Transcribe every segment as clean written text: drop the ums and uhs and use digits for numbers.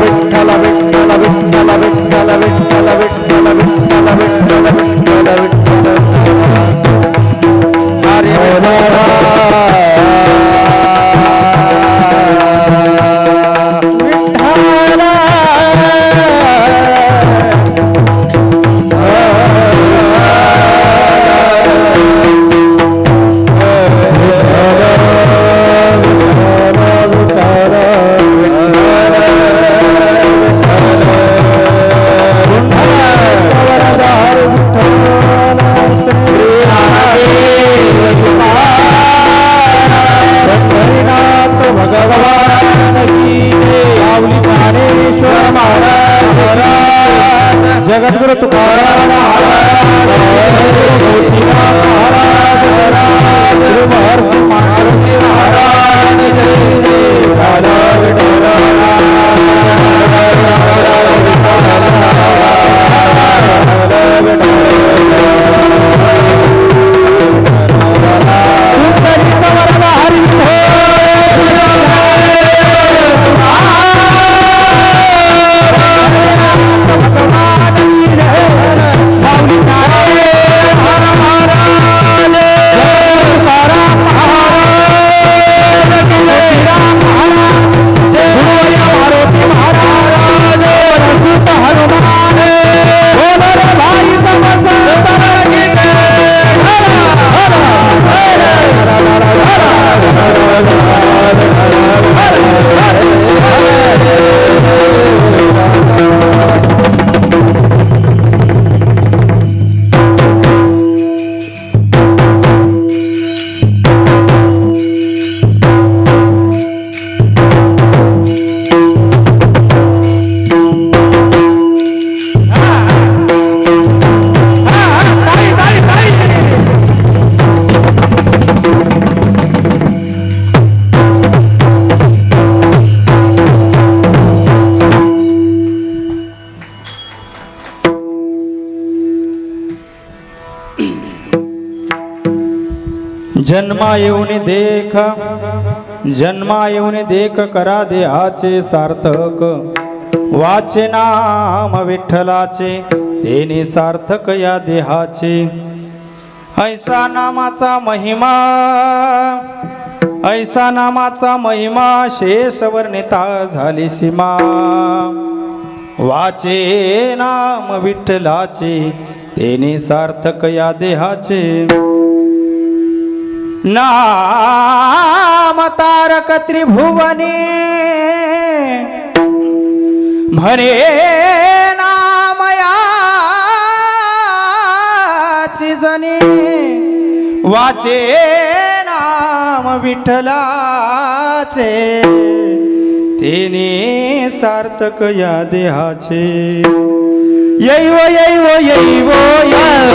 विठ्ठल विठ्ठल विठ्ठल विठ्ठल विठ्ठल विठ्ठल विठ्ठल विठ्ठल विठ्ठल विठ्ठल हरे जगद्गुरु तुकाराम गुरु महर्षि मांडव्य महाराज जन्मा येऊन देख करा देहाचे सार्थक वाचे नाम विठ्ठलाचे तेने सार्थक या देहाचे ऐसा नामाचा महिमा शेष वर्णिता झाली सीमा वाचे नाम विठ्ठलाचे तेने सार्थक या देहाचे नाम तारक त्रिभुवने म्हणे नामयाची जनी वाचे नाम विठ्ठलाचे तेने सार्थक या देहाचे यैव यैव यैव यैव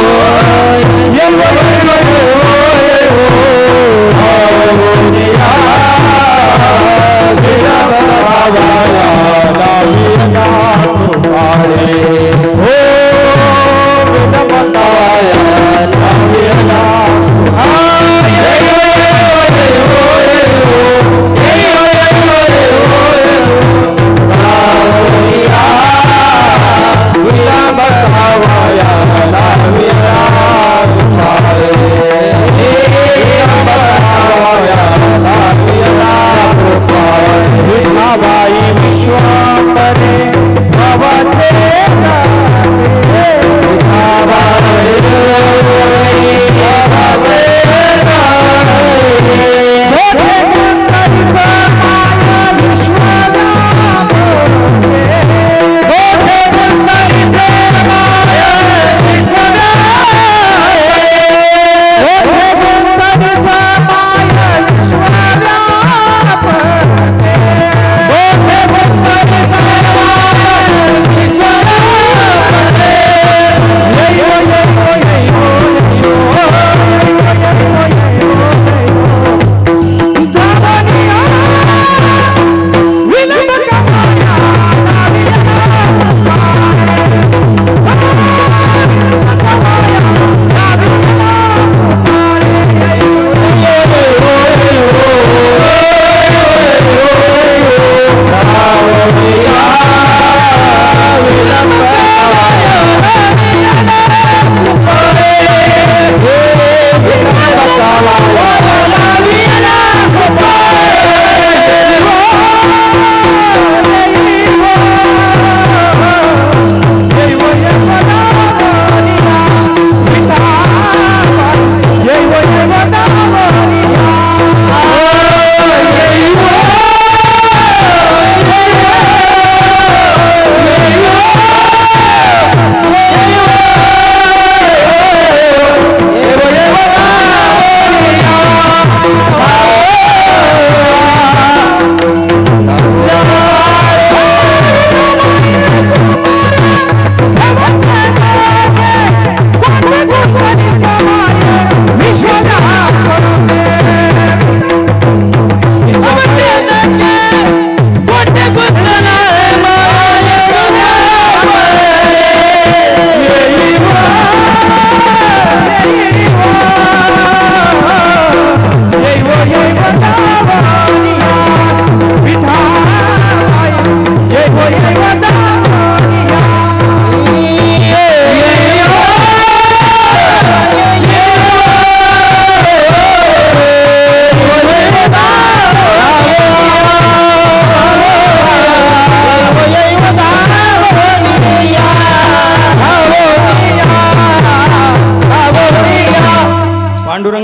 Yeah.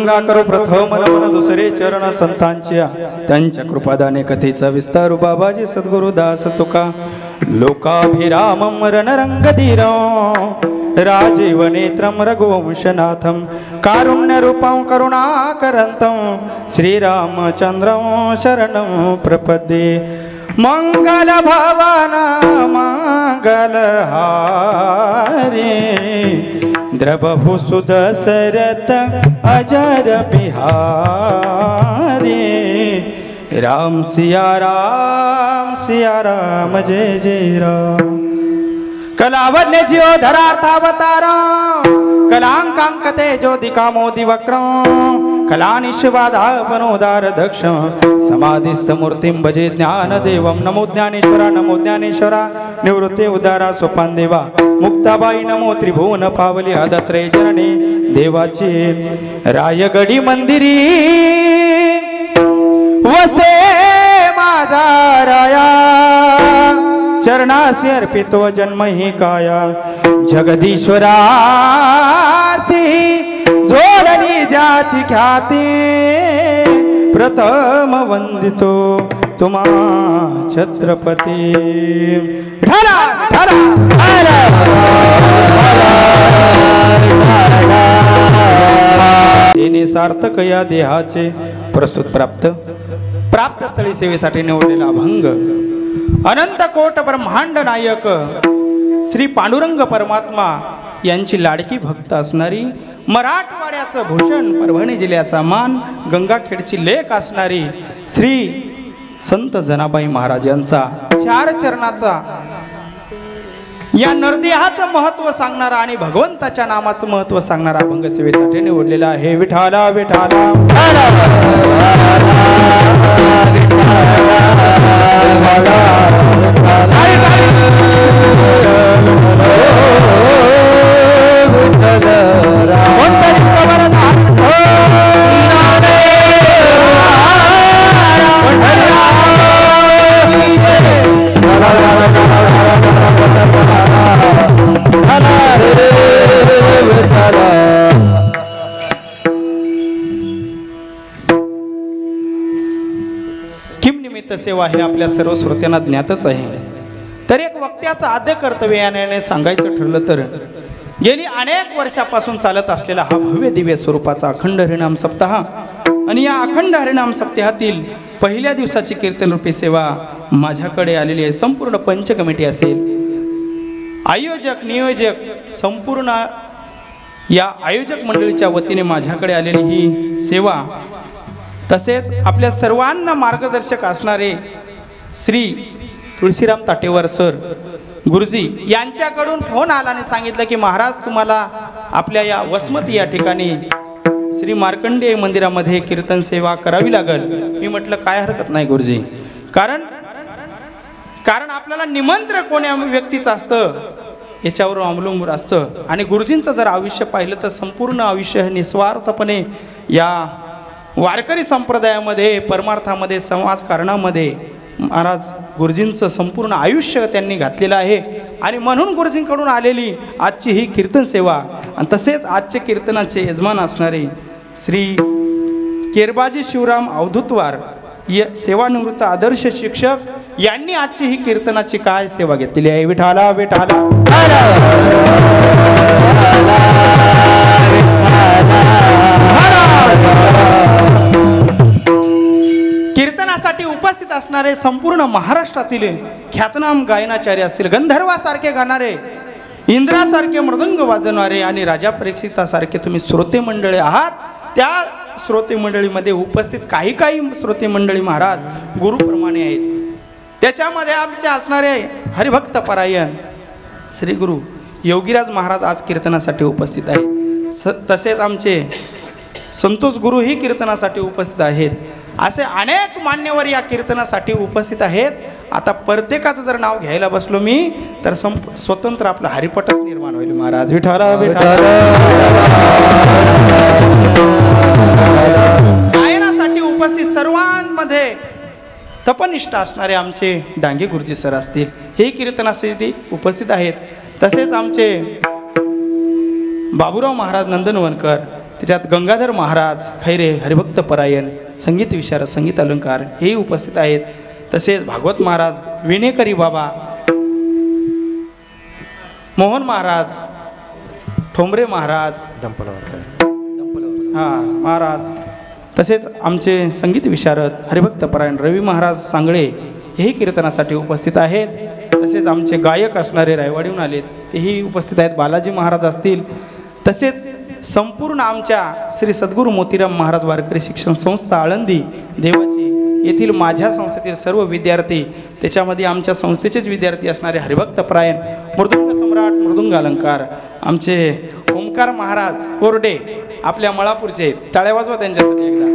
गंगा करो प्रथम नमन दुसरे चरण संतांच्या त्यांच्या कृपादाने कथेचा विस्तार बाबाजी सद्गुरु दास तुका लोकाभिरामं रणरंगधीरं राजीव नेत्रं रघुवंशनाथं कारुण्यरूपं करुणाकरन्तं श्रीरामचन्द्रं शरणं प्रपद्ये मंगल भवन मंगलहारी द्रवहु सुदशरथ अजर बिहारी राम सिया राम जय जय राम कलावन्य ज्यो धरार्थावतारा कलांकांकते ज्योतिका मोदी वक्रं कलानिष्वादापनोदार दक्ष समाधिस्थ मूर्तिं भजे ज्ञानदेवं नमो ज्ञानेश्वरा निवृत्ते उदारा सोपान देवा मुक्ताबाई नमो त्रिभुवन पावली आदत्रे चरणे देवाची रायगडी मंदिरी वसे माझा राया चरणासी अर्पितो जन्म ही काया जगदीश्वरासी जोडली ज्याची ख्याती प्रथम वंदितो तुम्हा छत्रपती ढाला ढाला तिने सार्थक या देहाचे प्रस्तुत प्राप्त स्थळी सेवेसाठी निवडलेला अभंग अनंत कोट ब्रह्मांड नायक श्री पांडुरंग परमात्मा यांची लाडकी भक्त असणारी मराठवाड्याचं भूषण परभणी जिल्ह्याचा मान गंगाखेडची लेक असणारी श्री संत जनाबाई महाराज यांचा चार चरणाचा या नरदेहाचं महत्व सांगणारा आणि भगवंताच्या नामाचं महत्व सांगणारा अभंग सेवेसाठी निवडलेला आहे विठाला विठाला किम निमित्त सेवा हे आपल्या सर्व श्रोत्यांना ज्ञातच आहे. तर एक वक्त्याचं आद्य कर्तव्य याने सांगायचं ठरलं तर गेली अनेक वर्षापासून चालत असलेला हा भव्य दिव्य स्वरूपाचा अखंड हरिनाम सप्ताह आणि या अखंड हरिनाम सप्ताहातील पहिल्या दिवसाची कीर्तनरूपी सेवा माझ्याकडे आलेली आहे. संपूर्ण पंच कमिटी असेल, आयोजक नियोजक संपूर्ण या आयोजक मंडळीच्या वतीने माझ्याकडे आलेली ही सेवा, तसेच आपल्या सर्वांना मार्गदर्शक असणारे श्री तुळशीराम ताटेवर सर गुरुजी यांच्याकडून फोन आला आणि सांगितलं की महाराज तुम्हाला आपल्या या वसमती या ठिकाणी श्री मार्कंडेय मंदिरामध्ये कीर्तन सेवा करावी लागेल. मी म्हटलं काय हरकत नाही गुरुजी, कारण आपल्याला निमंत्रण कोण्या व्यक्तीचं असतं याच्यावर अवलंबून असतं. आणि गुरुजींचं जर आयुष्य पाहिलं तर संपूर्ण आयुष्य हे निस्वार्थपणे या वारकरी संप्रदायामध्ये परमार्थामध्ये समाजकारणामध्ये महाराज गुरुजींचं संपूर्ण आयुष्य त्यांनी घातलेलं आहे. आणि म्हणून गुरुजींकडून आलेली आजची ही कीर्तन सेवा आणि तसेच आजचे कीर्तनाचे यजमान असणारे श्री केरबाजी शिवराम अवधूतवार सेवानिवृत्त आदर्श शिक्षक यांनी आजची ही कीर्तनाची काय सेवा घेतलेली आहे. विठाला विठाला कीर्तनासाठी उपस्थित असणारे संपूर्ण महाराष्ट्रातील ख्यातनाम गायनाचार्य असतील, गंधर्वासारखे गाणारे, इंद्रासारखे मृदंग वाजवणारे आणि राजा परीक्षितासारखे तुम्ही श्रोते मंडळी आहात. त्या श्रोते मंडळीमध्ये उपस्थित काही श्रोते मंडळी महाराज गुरुप्रमाणे आहेत. त्याच्यामध्ये आमचे असणारे हरिभक्त परायण श्री गुरु योगीराज महाराज आज कीर्तनासाठी उपस्थित आहेत. तसेच आमचे संतोष गुरु ही कीर्तनासाठी उपस्थित आहेत. असे अनेक मान्यवर या कीर्तनासाठी उपस्थित आहेत. आता प्रत्येकाचं जर नाव घ्यायला बसलो मी तर स्वतंत्र आपलं हरिपटच निर्माण होईल. महाराज विठाला विठाला. गायनासाठी उपस्थित सर्वांमध्ये तपनिष्ठ असणारे आमचे डांगे गुरुजी सर असतील, हे कीर्तनासाठी उपस्थित आहेत. तसेच आमचे बाबूराव महाराज नंदनवनकर त्याच्यात गंगाधर महाराज खैरे हरिभक्त परायण संगीत विशारद संगीत अलंकार हेही उपस्थित आहेत. तसेच भागवत महाराज विनेकरी बाबा मोहन महाराज ठोंबरे महाराज महाराज तसेच आमचे संगीत विशारद हरिभक्त परायण रवी महाराज सांगळे हेही कीर्तनासाठी उपस्थित आहेत. तसेच आमचे गायक असणारे रायवाडीहून आलेत तेही उपस्थित आहेत. बालाजी महाराज असतील. तसेच संपूर्ण आमच्या श्री सद्गुरू मोतीराम महाराज वारकरी शिक्षण संस्था आळंदी देवाची येथील माझ्या संस्थेतील सर्व विद्यार्थी त्याच्यामध्ये आमच्या संस्थेचेच विद्यार्थी असणारे हरिभक्त परायण मृदुंग सम्राट मृदुंग अलंकार आमचे ओंकार महाराज कोरडे आपल्या मळापूरचे टाळ्या वाजवा त्यांच्यासाठी एकदा.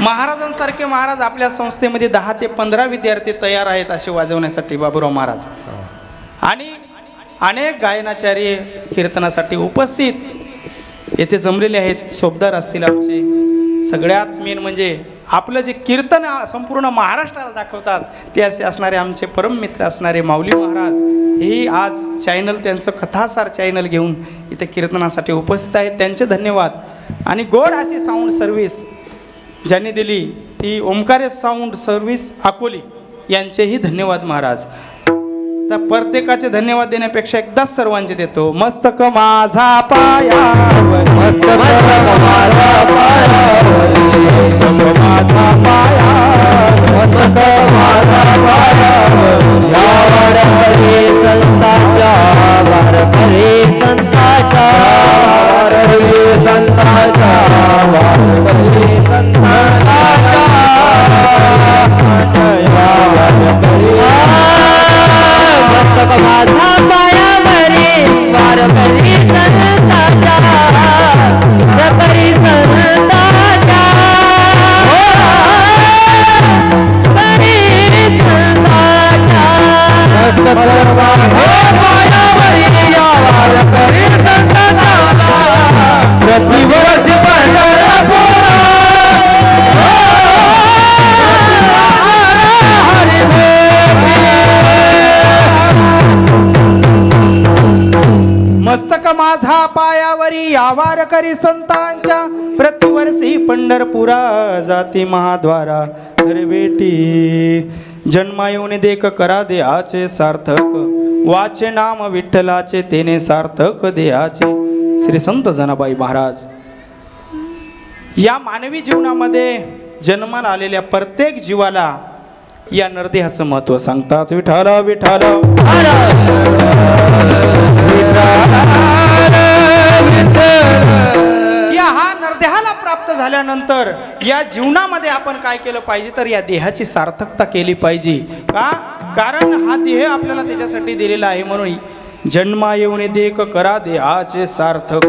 महाराजांसारखे महाराज आपल्या संस्थेमध्ये 10 ते 15 विद्यार्थी तयार आहेत असे वाजवण्यासाठी बाबूराव महाराज आणि अनेक गायनाचार्य कीर्तनासाठी उपस्थित येथे जमलेले आहेत. सोबदार असतील आमचे. सगळ्यात मेन म्हणजे आपलं जे कीर्तन संपूर्ण महाराष्ट्राला दाखवतात ते असे असणारे आमचे परम मित्र असणारे माऊली महाराज हेही आज चॅनल त्यांचं कथासार चॅनल घेऊन इथे कीर्तनासाठी उपस्थित आहेत. त्यांचे धन्यवाद. आणि गोड अशी साऊंड सर्व्हिस ज्यांनी दिली ती ओंकारे साऊंड सर्व्हिस अकोली यांचेही धन्यवाद महाराज. तर प्रत्येकाचे धन्यवाद देण्यापेक्षा एकदाच सर्वांचे देतो. मस्तक माझा पायावर मस्तक माझा पायावर मस्तक माझा पायावर मस्तक माझा पायावर या वारकरी संतांच्या वारकरी संतांच्या वारकरी संतांच्या वारकरी संतांच्या मस्तक माझा पायावरी वारकरी संतांच्या वारकरी संतांच्या वारकरी संतांच्या मस्तक माझा पायावरी वारकरी संतांच्या प्रतिवर्षी पंढरपूर मस्तक माझा पायावरी या वारकरी संतांच्या प्रतिवर्षी पंढरपुरा जाती महाद्वारा घर भेटी जन्मा येऊन देख करा देहाचे सार्थक वाचे नाम विठ्ठलाचे तेने सार्थक देहाचे. श्री संत जनाबाई महाराज या मानवी जीवनामध्ये जन्माला आलेल्या प्रत्येक जीवाला या नरदेहाचं महत्व सांगतात. विठाल विठाल या हा नरदेहाला प्राप्त झाल्यानंतर या जीवनामध्ये आपण काय केलं पाहिजे तर या देहाची सार्थकता केली पाहिजे. का? कारण हा देह आपल्याला त्याच्यासाठी दिलेला आहे. म्हणून जन्मा येऊन देख करा देहाचे सार्थक.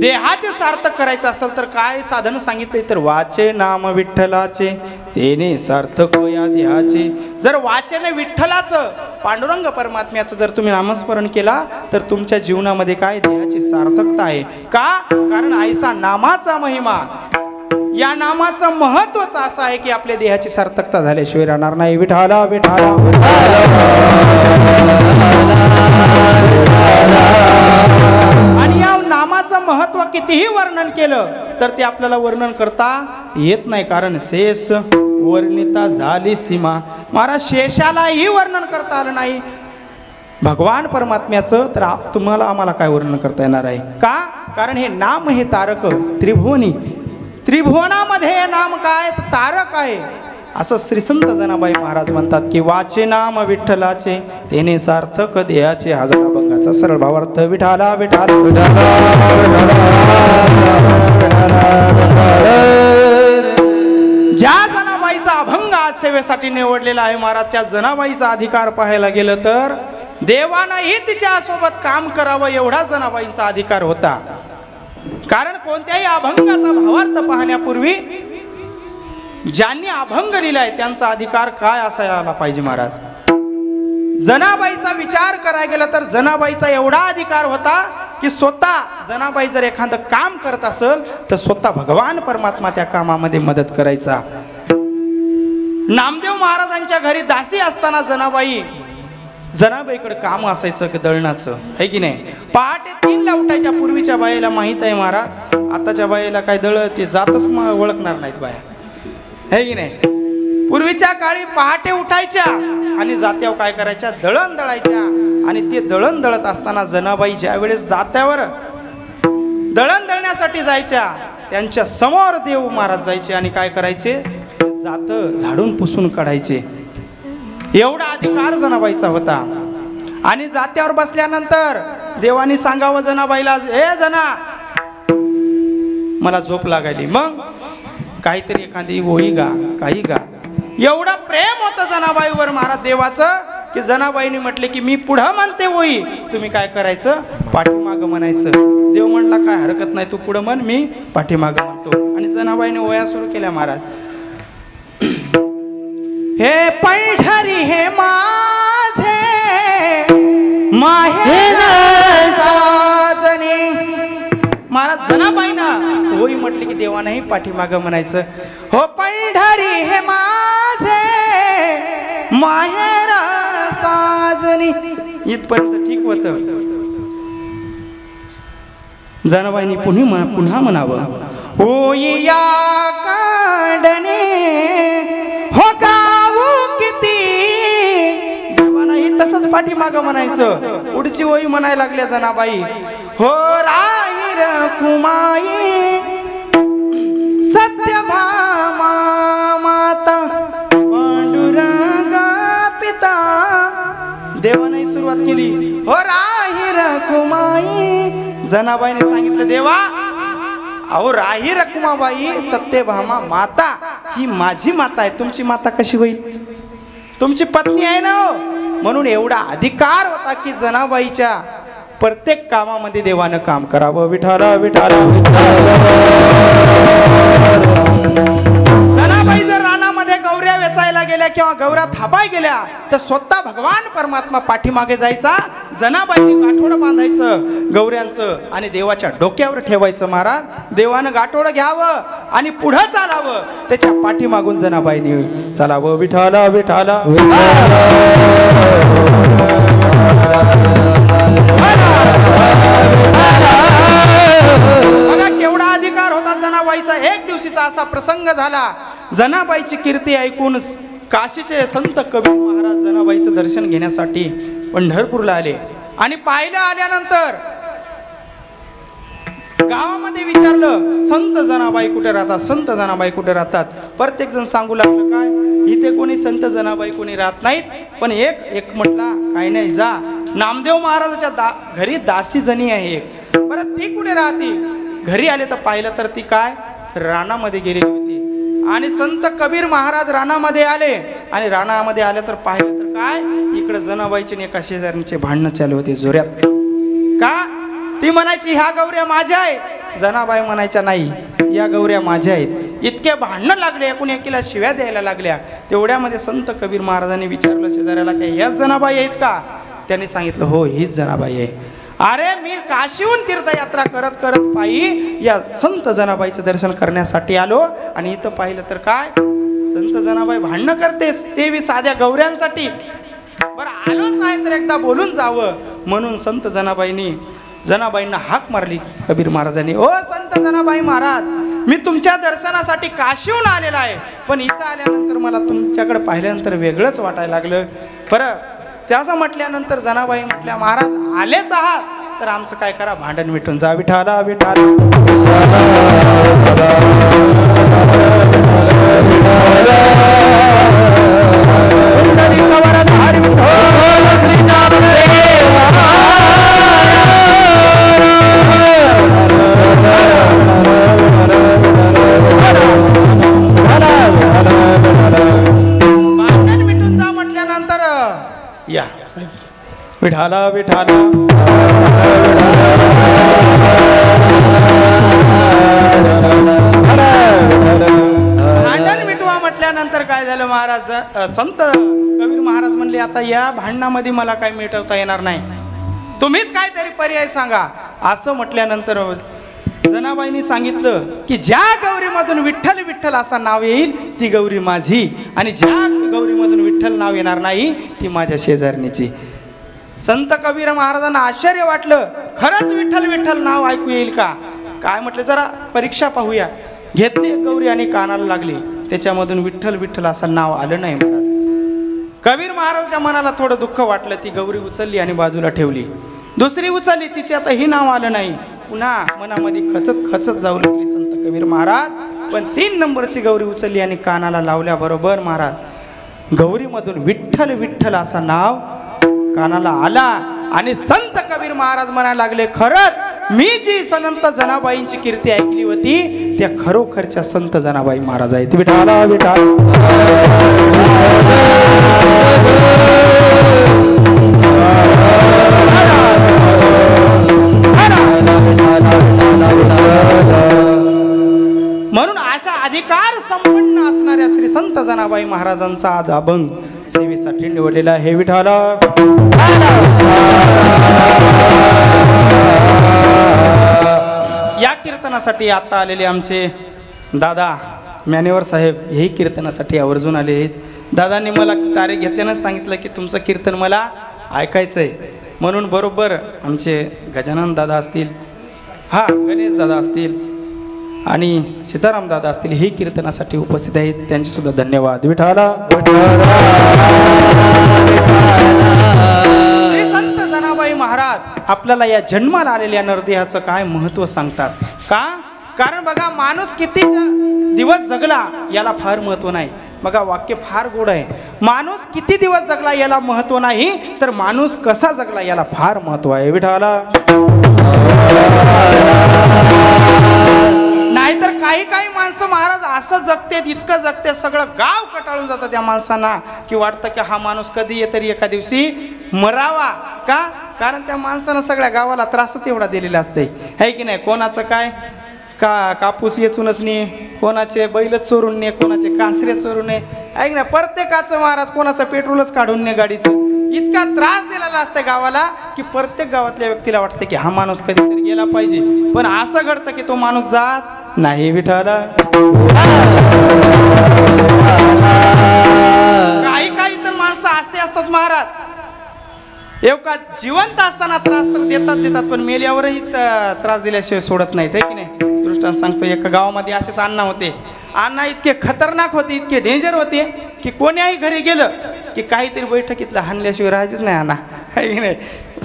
देहाचे सार्थक करायचं असेल तर काय साधन सांगितले तर वाचे नाम विठ्ठलाचे तेने सार्थक या देहाचे. जर वाचेने विठ्ठलाचं पांडुरंग परमात्म्याचं जर तुम्ही नामस्मरण केला तर तुमच्या जीवनामध्ये काय देहाची सार्थकता आहे. का? कारण ऐसा नामाचा महिमा या नामाचं महत्वच असं आहे की आपल्या देहाची सार्थकता झाल्याशिवाय राहणार नाही. विठाला विठाला आणि या नामाचं महत्व कितीही वर्णन केलं तर ते आपल्याला वर्णन करता येत नाही. कारण शेष वर्णिता झाली सीमा. महाराज शेषालाही वर्णन करता आलं नाही भगवान परमात्म्याचं तर तुम्हाला आम्हाला काय वर्णन करता येणार आहे. का? कारण हे नाम हे तारक त्रिभुवनी त्रिभुवनामध्ये हे नाम काय तर तारक आहे. असं श्री संत जनाबाई महाराज म्हणतात की वाचे नाम विठ्ठलाचे तेने सार्थक देहाचे. हजार अभंगाचा सरळ भावार्थ विठाला विठाला ज्या जनाबाईचा अभंग आज सेवेसाठी निवडलेला आहे महाराज त्या जनाबाईचा अधिकार पाहायला गेलं तर देवानंही तिच्या सोबत काम करावं एवढा जनाबाईंचा अधिकार होता. कारण कोणत्याही अभंगाचा भावार्थ पाहण्यापूर्वी ज्यांनी अभंग लिहिलाय त्यांचा अधिकार काय असायला पाहिजे महाराज. जनाबाईचा विचार करायला गेला तर जनाबाईचा एवढा अधिकार होता की स्वतः जनाबाई जर एखादं काम करत असेल तर स्वतः भगवान परमात्मा त्या कामामध्ये मदत करायचा. नामदेव महाराजांच्या घरी दासी असताना जनाबाई जनाबाईकडे काम असायचं की दळणाचं, आहे की नाही. पहाटे 3ला उठायच्या. पूर्वीच्या बाईला माहीत आहे महाराज, आताच्या बाईला काय दळ ते जातच ओळखणार नाहीत बाया, आहे की नाही. पूर्वीच्या काळी पहाटे उठायच्या आणि जात्यावर काय करायच्या, दळण दळायच्या. आणि ते दळण दळत असताना जनाबाई ज्या वेळेस जात्यावर दळण दळण्यासाठी जायच्या, त्यांच्या समोर देव महाराज जायचे आणि काय करायचे, जात झाडून पुसून काढायचे. एवढा अधिकार जनाबाईचा होता. आणि जात्यावर बसल्यानंतर देवानी सांगावं जनाबाईला, हे जना मला झोप लागायली, मग काहीतरी एखादी ओळी गा, काही गा. एवढं प्रेम होतं जनाबाईवर महाराज देवाचं की जनाबाईने म्हटले की मी पुढं म्हणते ओळी, तुम्ही काय करायचं, पाठीमागं म्हणायचं. देव म्हणला काय हरकत नाही, तू पुढं म्हण, मी पाठीमागं म्हणतो. आणि जनाबाईने ओळ्या सुरू केल्या महाराज. हे पंढरी हे माझे माहेर साजनी. महाराज जनाबाईंना होई म्हटले की देवानाही पाठीमागं म्हणायचं, हो पंढरी हे माझे माहेर साजनी. इथपर्यंत ठीक होतं. जनाबाईंनी पुन्हा म्हणावं, होई या कांडणे हो गाऊ किती. देवानाही तसंच पाठीमागं म्हणायचं. पुढची ओळी म्हणायला लागल्या जनाबाई, हो राई रखुमाई सत्यभामा माता पांडुरंगा पिता. देवानाही सुरुवात केली, हो राही रखुमाई. जनाबाईने सांगितलं, देवा अहो राही रखुमाबाई सत्यभामा माता ही माझी माता आहे, तुमची माता कशी होईल, तुमची पत्नी आहे ना. म्हणून एवढा अधिकार होता की जनाबाईच्या प्रत्येक कामामध्ये देवानं काम करावं. विठाला विठाला. जनाबाई जर रानामध्ये गौऱ्या वेचायला गेल्या किंवा गौऱ्या थापाय गेल्या तर स्वतः भगवान परमात्मा पाठीमागे जायचा. जनाबाईने गाठोडं बांधायचं गौऱ्यांचं आणि देवाच्या डोक्यावर ठेवायचं. महाराज देवानं गाठोडं घ्यावं आणि पुढं चालावं, त्याच्या पाठीमागून जनाबाईने चालावं. विठाला विठाला. बघा केवढा अधिकार होता जनाबाईचा. एक दिवशीचा असा प्रसंग झाला. जनाबाईची कीर्ती ऐकून काशीचे संत कबीर महाराज जनाबाईचं दर्शन घेण्यासाठी पंढरपूरला आले. आणि पाहिलं आल्यानंतर गावामध्ये विचारलं, संत जनाबाई कुठे राहतात, संत जनाबाई कुठे राहतात. प्रत्येक जण सांगू लागलं, काय इथे कोणी संत जनाबाई कोणी राहत नाहीत. पण एक म्हटला, काय नाही, जा नामदेव महाराजाच्या घरी दासी जणी आहे एक. बरं ती कुठे राहते. घरी आले तर पाहिलं तर ती काय रानामध्ये गेलेली होती. आणि संत कबीर महाराज रानामध्ये आले आणि रानामध्ये आले तर पाहिलं तर काय इकडे जनाबाईचे एका शेजारणीचे भांडणं चालू होते जोरात. का ती म्हणायची ह्या गौऱ्या माझ्या आहेत, जनाबाई म्हणायच्या नाही या गौऱ्या माझ्या आहेत. इतके भांडणं लागले, एकूण एकीला शिव्या द्यायला लागल्या. तेवढ्यामध्ये संत कबीर महाराजांनी विचारलं शेजाऱ्याला, काय याच जनाबाई आहेत का. त्यांनी सांगितलं, हो हीच जनाबाई आहे. अरे मी काशीहून तीर्थयात्रा करत करत पायी या संत जनाबाईचं दर्शन करण्यासाठी आलो आणि इथं पाहिलं तर काय संत जनाबाई भांडणं करतेस, ते बी साध्या गौऱ्यांसाठी. बरं आलोच आहे तर एकदा बोलून जावं. म्हणून संत जनाबाईंना हाक मारली कबीर महाराजांनी, ओ संत जनाबाई महाराज, मी तुमच्या दर्शनासाठी काशीहून आलेला आहे, पण इथं आल्यानंतर मला तुमच्याकडे पाहिल्यानंतर वेगळंच वाटायला लागलं. बरं त्याचं म्हटल्यानंतर जनाबाई म्हटल्या, महाराज आलेच आहात तर आमचं काय करा, भांडण मिटून जा. विठाला विठाला. भांडण मिटून जा म्हटल्यानंतर या विठाला विठाला. भांडण मिटवा म्हटल्यानंतर काय झालं महाराज, संत कबीर महाराज म्हणले, आता या भांडणामध्ये मला काय मिटवता येणार नाही, तुम्हीच काहीतरी पर्याय सांगा. असं म्हटल्यानंतर जनाबाईंनी सांगितलं की ज्या गौरीमधून विठ्ठल विठ्ठल असा नाव येईल ती गौरी माझी, आणि ज्या गौरीमधून विठ्ठल नाव येणार नाही ती माझ्या शेजारणीची. संत कबीर महाराजांना आश्चर्य वाटलं, खरंच विठ्ठल विठ्ठल नाव ऐकू येईल का? काय म्हटलं, जरा परीक्षा पाहूया. घेतली एक गौरी आणि कानाला लागली, त्याच्यामधून विठ्ठल विठ्ठल असं नाव आलं नाही महाराज. कबीर महाराजांच्या मनाला थोडं दुःख वाटलं. ती गौरी उचलली आणि बाजूला ठेवली. दुसरी उचलली, तिची आता ही नाव आलं नाही. पुन्हा मनामध्ये खचत खचत जाऊ लागली संत कबीर महाराज. पण 3 नंबरची गौरी उचलली आणि कानाला लावल्याबरोबर महाराज गौरीमधून विठ्ठल विठ्ठल असा नाव कानाला आला. आणि संत कबीर महाराज म्हणायला लागले, खरंच मी जी संत जनाबाईंची कीर्ती ऐकली होती त्या खरोखरच्या संत जनाबाई महाराज आहेत. विठाला विठाल म्हणून अशा अधिकार संपन्न असणाऱ्या श्री संत जनाबाई महाराजांचा आज अभंग सेवेसाठी निवडलेला आहे. विठाला या कीर्तनासाठी आता आलेले आमचे दादा म्यानेवर साहेब हेही कीर्तनासाठी आवर्जून आले आहेत. दादांनी मला तारीख घेतानाच सांगितलं की तुमचं कीर्तन मला ऐकायचं आहे. म्हणून बरोबर आमचे गजानन दादा असतील, हा गणेश दादा असतील आणि सीताराम दादा असतील हे कीर्तनासाठी उपस्थित आहेत. त्यांचे सुद्धा धन्यवाद. विठाला श्री संत जनाबाई महाराज आपल्याला या जन्माला आलेल्या नरदेहाचं काय महत्त्व सांगतात का? कारण बघा, माणूस किती दिवस जगला याला फार महत्त्व नाही. बघा, वाक्य फार गोड आहे. माणूस किती दिवस जगला याला महत्त्व नाही, तर माणूस कसा जगला याला फार महत्त्व आहे. विठाला नाहीतर काही काही माणसं महाराज असं जगतात, इतकं जगते, सगळं गाव कटाळून जातं त्या माणसांना, की वाटतं की हा माणूस कधी तरी एका दिवशी मरावा. का? कारण त्या माणसानं सगळ्या गावाला त्रासच एवढा दिलेला असते, है की नाही? कोणाचं काय कापूस येचूनच ने, कोणाचे बैलच चोरून ने, कोणाचे कासरे चोरून ने, ऐक ना, प्रत्येकाचं महाराज कोणाचं पेट्रोलच काढून ने गाडीचं. इतका त्रास दिलेला असते गावाला की प्रत्येक गावातल्या व्यक्तीला वाटतं की हा माणूस कधीतरी गेला पाहिजे. पण असं घडतं की तो माणूस जात नाही. विठाला काही तर माणसं असे असतात महाराज, एवढा जिवंत असताना त्रास तर देतात पण मेल्यावरही त्रास दिल्याशिवाय सोडत नाहीत, है की नाही? दृष्टांत सांगतो, एका गावामध्ये असेच अण्णा होते. अण्णा इतके खतरनाक होते, इतके डेंजर होते की कोण्याही घरी गेलं की काहीतरी बैठकीतलं हाणल्याशिवाय राहायचंच नाही अण्णा, है की नाही?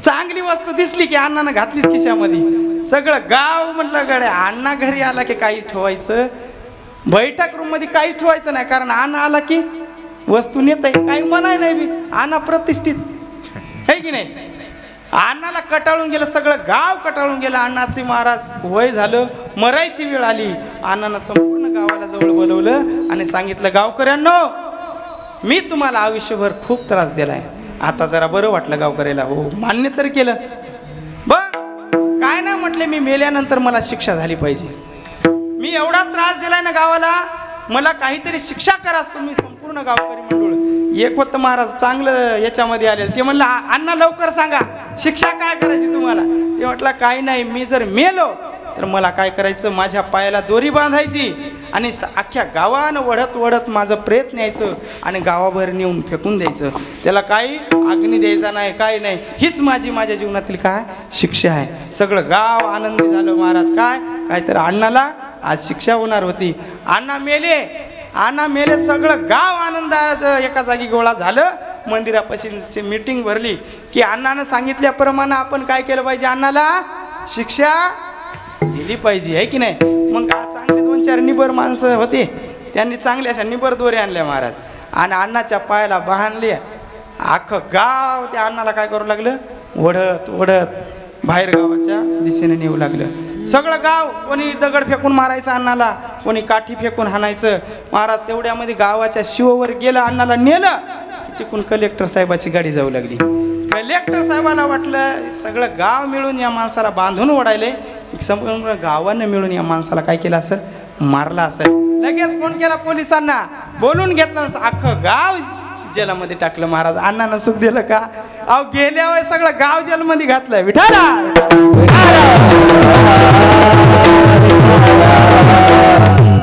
चांगली वस्तू दिसली की अण्णानं घातलीच खिशामध्ये. सगळं गाव म्हटलं गड्या अण्णा घरी आला की काही ठेवायचं, बैठक रूम मध्ये काही ठेवायचं नाही. कारण अण्णा आला की वस्तू नेत आहे, काही म्हणाय नाही बी, अण्णा प्रतिष्ठित, है की नाही? अण्णाला कटाळून गेलं, सगळं गाव कटाळून गेलं. अण्णाचे महाराज वय झालं, मरायची वेळ आली. अण्णानं संपूर्ण गावाला जवळ बोलवलं आणि सांगितलं, गावकऱ्यांनो, मी तुम्हाला आयुष्यभर खूप त्रास दिलाय, आता जरा बरं वाटलं गावकऱ्याला. हो, मान्य तर केलं. काय नाही म्हटले, मी मेल्यानंतर मला शिक्षा झाली पाहिजे. मी एवढा त्रास दिलाय ना गावाला, मला काहीतरी शिक्षा करा. तुम्ही संपूर्ण गावकरी मंडळ एक होतं महाराज चांगलं याच्यामध्ये आलेलं, ते म्हणलं, अण्णा लवकर सांगा शिक्षा काय करायची तुम्हाला. ते म्हटलं, काही नाही, मी जर मेलो तर मला काय करायचं, माझ्या पायाला दोरी बांधायची आणि अख्ख्या गावानं वढत वढत माझं प्रेत न्यायचं आणि गावाबाहेर नेऊन फेकून द्यायचं. त्याला काही अग्नी द्यायचा नाही, काही नाही. हीच माझ्या जीवनातील काय शिक्षा आहे. सगळं गाव आनंदी झालं महाराज. काय तर अण्णाला आज शिक्षा होणार होती. अण्णा मेले, सगळं गाव आनंदाचं एका जागी गोळा झालं. मंदिरापाशी मीटिंग भरली की अण्णानं सांगितल्याप्रमाणे आपण काय केलं पाहिजे, अण्णाला शिक्षा दिली पाहिजे, आहे की नाही? मग चांगले 2-4 निबर माणसं होते, त्यांनी चांगल्या अशा निबर दोरे आणल्या महाराज आणि अण्णाच्या पायाला बांधले. अख्खं गाव त्या अण्णाला काय करू लागलं, ओढत बाहेर गावाच्या दिशेने नेऊ लागलं. सगळं गाव, कोणी दगड फेकून मारायचं अण्णाला, कोणी काठी फेकून हाणायचं. महाराज तेवढ्यामध्ये गावाच्या शिववर गेलं, अण्णाला नेलं. तिकून कलेक्टर साहेबाची गाडी जाऊ लागली. कलेक्टर साहेबाला वाटलं सगळं गाव मिळून या माणसाला बांधून ओढायले, संपूर्ण गावानं मिळून या माणसाला काय केलं असेल, मारला असेल. लगेच फोन केला पोलिसांना, बोलून घेतलं, अख्खं गाव जेलामध्ये टाकलं. महाराज अण्णानं सुख दिलं का? अहो गेल्या वेळेस सगळं गाव जेलमध्ये घातलंय. विठाला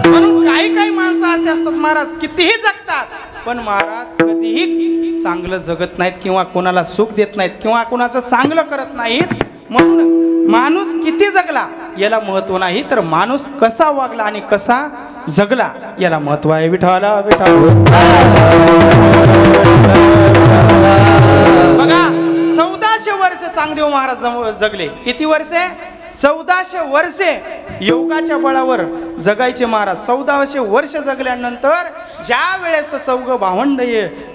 म्हणून काही माणसं असे असतात महाराज, कितीही जगतात पण महाराज कधीही चांगलं जगत नाहीत किंवा कोणाला सुख देत नाहीत किंवा कोणाचं चांगलं करत नाहीत. म्हणून माणूस किती जगला याला महत्व नाही, तर माणूस कसा वागला आणि कसा जगला याला महत्व आहे. विठाला विठा. बघा 1400 वर्ष चांगदेव महाराज जगले. किती वर्षे? 1400 वर्षे योगाच्या बळावर जगायचे महाराज. 1400 वर्ष जगल्यानंतर ज्या वेळेस चौघ भावंड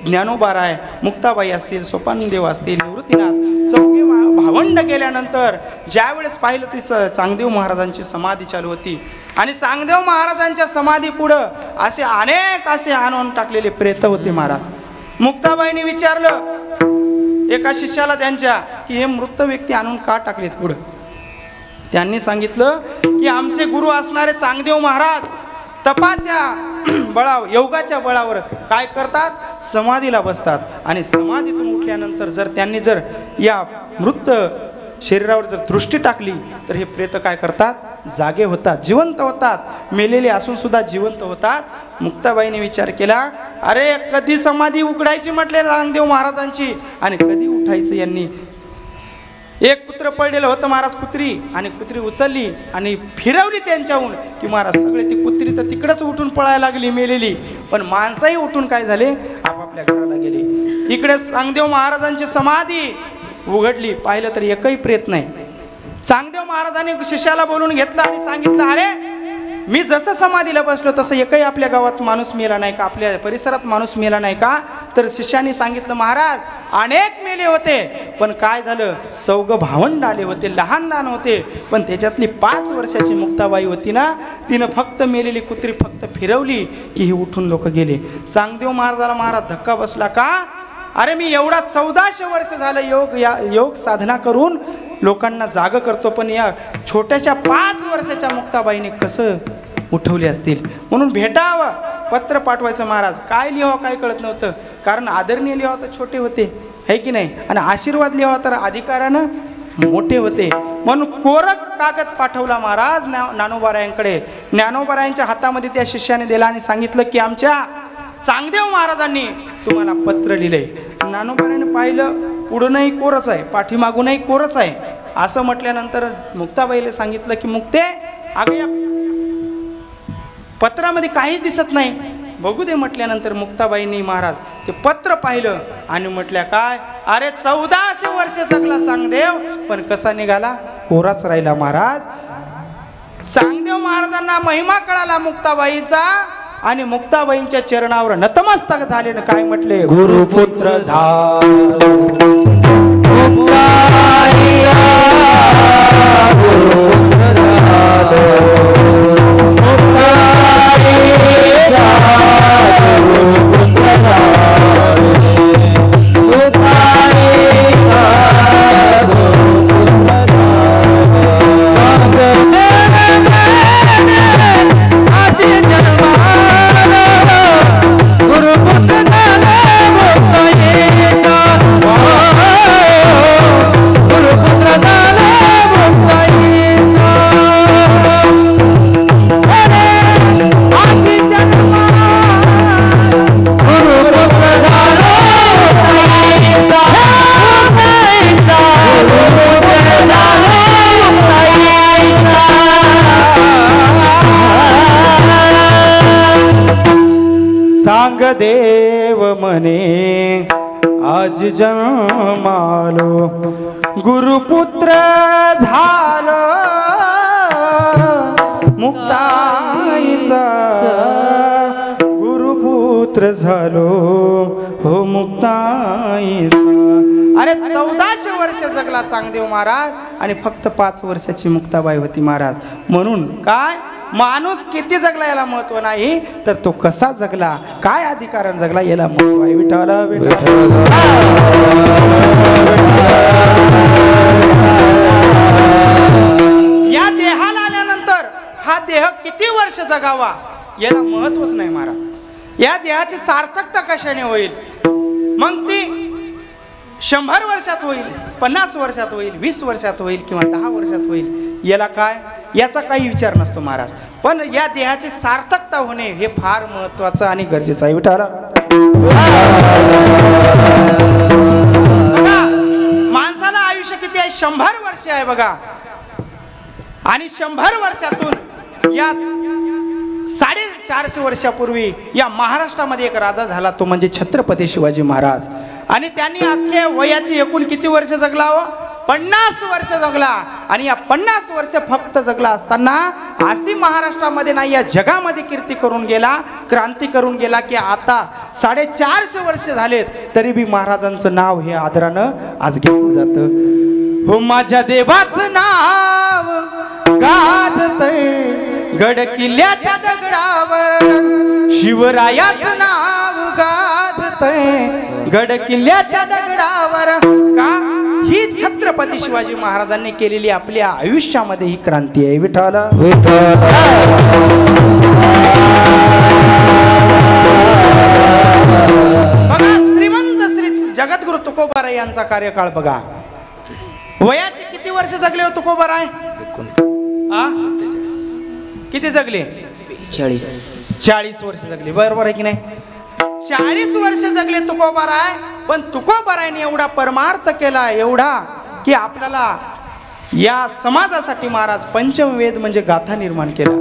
ज्ञानोबा राय, मुक्ताबाई असतील, सोपानदेव असतील, निवृत्तीनाथ, चौघे भावंड गेल्यानंतर ज्या वेळेस पाहिलं ती चांगदेव महाराजांची समाधी चालू होती आणि चांगदेव महाराजांच्या समाधी पुढं असे अनेक असे आणून टाकलेले प्रेत होते महाराज. मुक्ताबाईंनी विचारलं एका शिष्याला त्यांच्या की हे मृत व्यक्ती आणून का टाकलेत पुढं. त्यांनी सांगितलं की आमचे गुरु असणारे चांगदेव महाराज तपाच्या बळावर, योगाच्या बळावर काय करतात, समाधीला बसतात आणि समाधीतून उठल्यानंतर जर त्यांनी जर या मृत शरीरावर जर दृष्टी टाकली तर हे प्रेत काय करतात, जागे होतात, जिवंत होतात, मेलेले असून सुद्धा जिवंत होतात. मुक्ताबाईने विचार केला, अरे कधी समाधी उघडायची म्हटले चांगदेव महाराजांची आणि कधी उठायचं. यांनी एक कुत्र पडलेलं होतं महाराज, कुत्री, आणि कुत्री उचलली आणि फिरवली त्यांच्याहून की महाराज सगळे ती कुत्री तर तिकडंच उठून पळायला लागली मेलेली, पण माणसंही उठून काय झाले आपापल्या घराला गेले. इकडे चांगदेव महाराजांची समाधी उघडली, पाहिलं तर एकही प्रेत नाही. चांगदेव महाराजांनी शिष्याला बोलून घेतलं आणि सांगितलं, अरे मी जसं समाधीला बसलो तसं एकही आपल्या गावात माणूस मेला नाही का, आपल्या परिसरात माणूस मेला नाही का. तर शिष्याने सांगितलं, महाराज अनेक मेले होते पण काय झालं, चौघ भावंड आले होते, लहान लहान होते, पण त्याच्यातली 5 वर्षाची मुक्ताबाई होती ना, तिनं फक्त मेलेली कुत्री फक्त फिरवली की ही उठून लोक गेले. चांगदेव महाराजाला महाराज धक्का बसला का, अरे मी एवढा 1400 वर्ष झालं योग साधना करून लोकांना जाग करतो, पण या छोट्याशा 5 वर्षाच्या मुक्ताबाईने कसं उठवले असतील. म्हणून भेटावं, पत्र पाठवायचं महाराज. काय लिहावं काय कळत नव्हतं, कारण आदरणीय लिहावं तर छोटे होते है की नाही, आणि आशीर्वाद लिहावा तर अधिकारानं मोठे होते. म्हणून कोरक कागद पाठवला महाराज ज्ञानोबारायांकडे. ज्ञानोबारायांच्या हातामध्ये त्या शिष्याने दिला आणि सांगितलं की आमच्या चांगदेव महाराजांनी तुम्हाला पत्र लिहिलंय. ज्ञानोबाराने पाहिलं, पुढूनही कोरच आहे, पाठीमागूनही कोरच आहे. असं म्हटल्यानंतर मुक्ताबाईला सांगितलं की मुक्ते, अगं या पत्रामध्ये काहीच दिसत नाही, बघू दे. म्हटल्यानंतर मुक्ताबाईंनी महाराज ते पत्र पाहिलं आणि म्हटल्या, काय अरे 1400 वर्ष जगला चांगदेव पण कसा निघाला, कोराच राहिला. महाराज चांगदेव महाराजांना महिमा कळाला मुक्ताबाईचा आणि मुक्ताबाईंच्या चरणावर नतमस्तक झाले. काय म्हटले, गुरुपुत्र देव म्हणे आज जन्मालो, गुरुपुत्र झालो मुक्ताईचा, गुरुपुत्र झालो हो मुक्ताईचा. अरे 1400 वर्ष जगला चांगदेव महाराज आणि फक्त 5 वर्षाची मुक्ताबाई होती महाराज. म्हणून काय, माणूस किती जगला याला महत्व नाही, तर तो कसा जगला, काय अधिकाराने जगला याला महत्व आहे. विठ्ठल या देहाला आल्यानंतर हा देह किती वर्ष जगावा याला महत्वच नाही महाराज. या देहाची सार्थकता कशाने होईल, मग ती 100 वर्षात होईल, 50 वर्षात होईल, 20 वर्षात होईल किंवा 10 वर्षात होईल, याला काय, याचा काही विचार नसतो महाराज. पण या देहाची सार्थकता होणे हे फार महत्वाचं आणि गरजेचं आहे. विठाला माणसाला आयुष्य किती आहे? 100 वर्ष आहे बघा. आणि 100 वर्षातून या 450 वर्षापूर्वी या महाराष्ट्रामध्ये एक राजा झाला, तो म्हणजे छत्रपती शिवाजी महाराज. आणि त्यांनी अख्ख्या वयाची एकूण किती वर्ष जगला हो? 50 वर्ष जगला. आणि या 50 वर्ष फक्त जगला असताना अशी महाराष्ट्रामध्ये नाही या जगामध्ये कीर्ती करून गेला, क्रांती करून गेला की आता 450 वर्ष झालेत तरी बी महाराजांचं नाव हे आदरानं आज घेतलं जातं. हो माझ्या देवाचं नाव गाजतंय गड किल्ल्याच्या दगडावर, शिवरायाचं नाव गाजतंय गड किल्ल्याच्या दगडावर. का? ही छत्रपती शिवाजी महाराजांनी केलेली आपल्या आयुष्यामध्ये ही क्रांती आहे. विठाला बघा, श्रीमंत श्री जगद्गुरु तुकोबाराय यांचा कार्यकाळ बघा. वयाचे किती वर्ष जगले हो तुकोबाराय? किती जगले? 40 वर्ष जगले. बरोबर आहे की नाही? 40 वर्ष जगले तुकोबाराय. पण तुकोबारायने एवढा परमार्थ केला, एवढा की आपल्याला या समाजासाठी महाराज पंचमवेद म्हणजे गाथा निर्माण केला.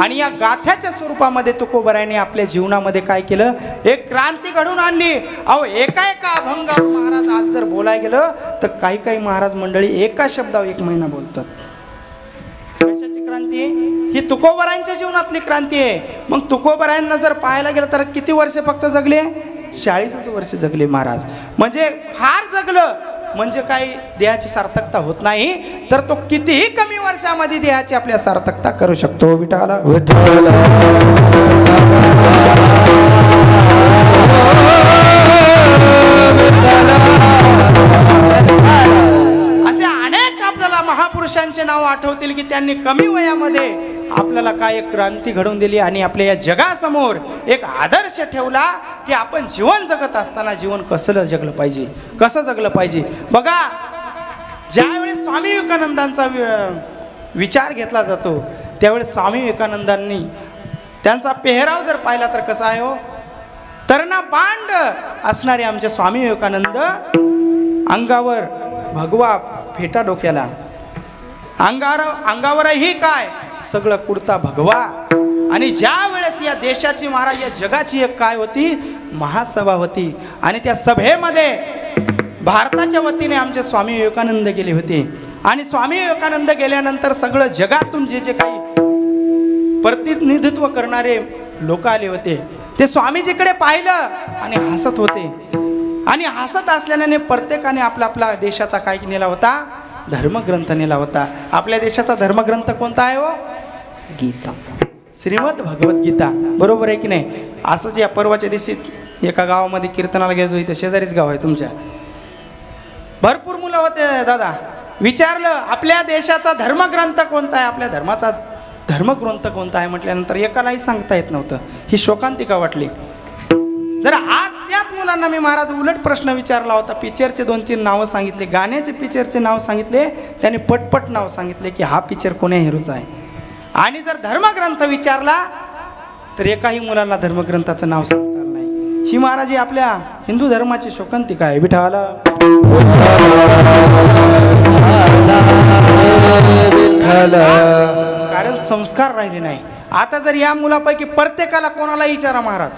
आणि या गाथ्याच्या स्वरूपामध्ये तुकोबारायने आपल्या जीवनामध्ये काय केलं? एक क्रांती घडून आणली. अहो एका अभंगावर महाराज आज जर बोलायला गेलं तर काही महाराज मंडळी एका शब्दावर 1 महिना बोलतात. कशाची क्रांती आहे ही? तुकोबारायांच्या जीवनातली क्रांती आहे. मग तुकोबारायांना जर पाहायला गेलं तर किती वर्ष फक्त जगले? 40 वर्ष जगले महाराज. म्हणजे फार जगलं म्हणजे काही देहाची सार्थकता होत नाही, तर तो कितीही कमी वर्षामध्ये देहाची आपल्या सार्थकता करू शकतो. विठाला असे अनेक आपल्याला महापुरुषांचे नाव आठवतील की त्यांनी कमी वयामध्ये आपल्याला काय एक क्रांती घडवून दिली आणि आपल्या या जगासमोर एक आदर्श ठेवला की आपण जीवन जगत असताना जीवन कसं जगलं पाहिजे, कसं जगलं पाहिजे. बघा, ज्यावेळेस स्वामी विवेकानंदांचा विचार घेतला जातो त्यावेळेस स्वामी विवेकानंदांनी त्यांचा पेहराव जर पाहिला तर कसा आहे हो? तरणा बांड असणारे आमचे स्वामी विवेकानंद, अंगावर भगवा फेटा डोक्याला, अंगावरही काय सगळं कुर्ता भगवा. आणि ज्या वेळेस या देशाची महाराज या जगाची एक काय होती महासभा होती आणि त्या सभेमध्ये भारताच्या वतीने आमचे स्वामी विवेकानंद गेले होते. आणि स्वामी विवेकानंद गेल्यानंतर सगळं जगातून जे जे काही प्रतिनिधित्व करणारे लोक आले होते ते स्वामीजीकडे पाहिलं आणि हसत होते. आणि हसत असल्याने प्रत्येकाने आपला आपला देशाचा काय नेला होता? धर्मग्रंथ नेला होता. आपल्या देशाचा धर्मग्रंथ कोणता आहे हो? गीता, श्रीमद भगवद्गीता. बरोबर आहे की नाही? असंच या परवाच्या दिवशी एका गावामध्ये कीर्तनाला गेलो, इथं शेजारीच गाव आहे तुमच्या. भरपूर मुलं होते दादा. विचारलं आपल्या देशाचा धर्मग्रंथ कोणता आहे, आपल्या धर्माचा धर्मग्रंथ कोणता आहे म्हटल्यानंतर एकालाही सांगता येत नव्हतं. ही शोकांतिका वाटली. जर आज त्याच मुलांना मी महाराज उलट प्रश्न विचारला होता, पिक्चरचे 2-3 नावं सांगितले, गाण्याचे पिक्चरचे नाव सांगितले, त्याने पटपट नाव सांगितले की हा पिक्चर कोण्या हिरोचा आहे. आणि जर धर्मग्रंथ विचारला तर एकाही मुलांना धर्मग्रंथाचं नाव सांगता आलं नाही. ही महाराज ही आपल्या हिंदू धर्माची शोकांतिका आहे. विठाला कारण संस्कार राहिले नाही. आता जर या मुलापैकी प्रत्येकाला कोणाला विचारा महाराज,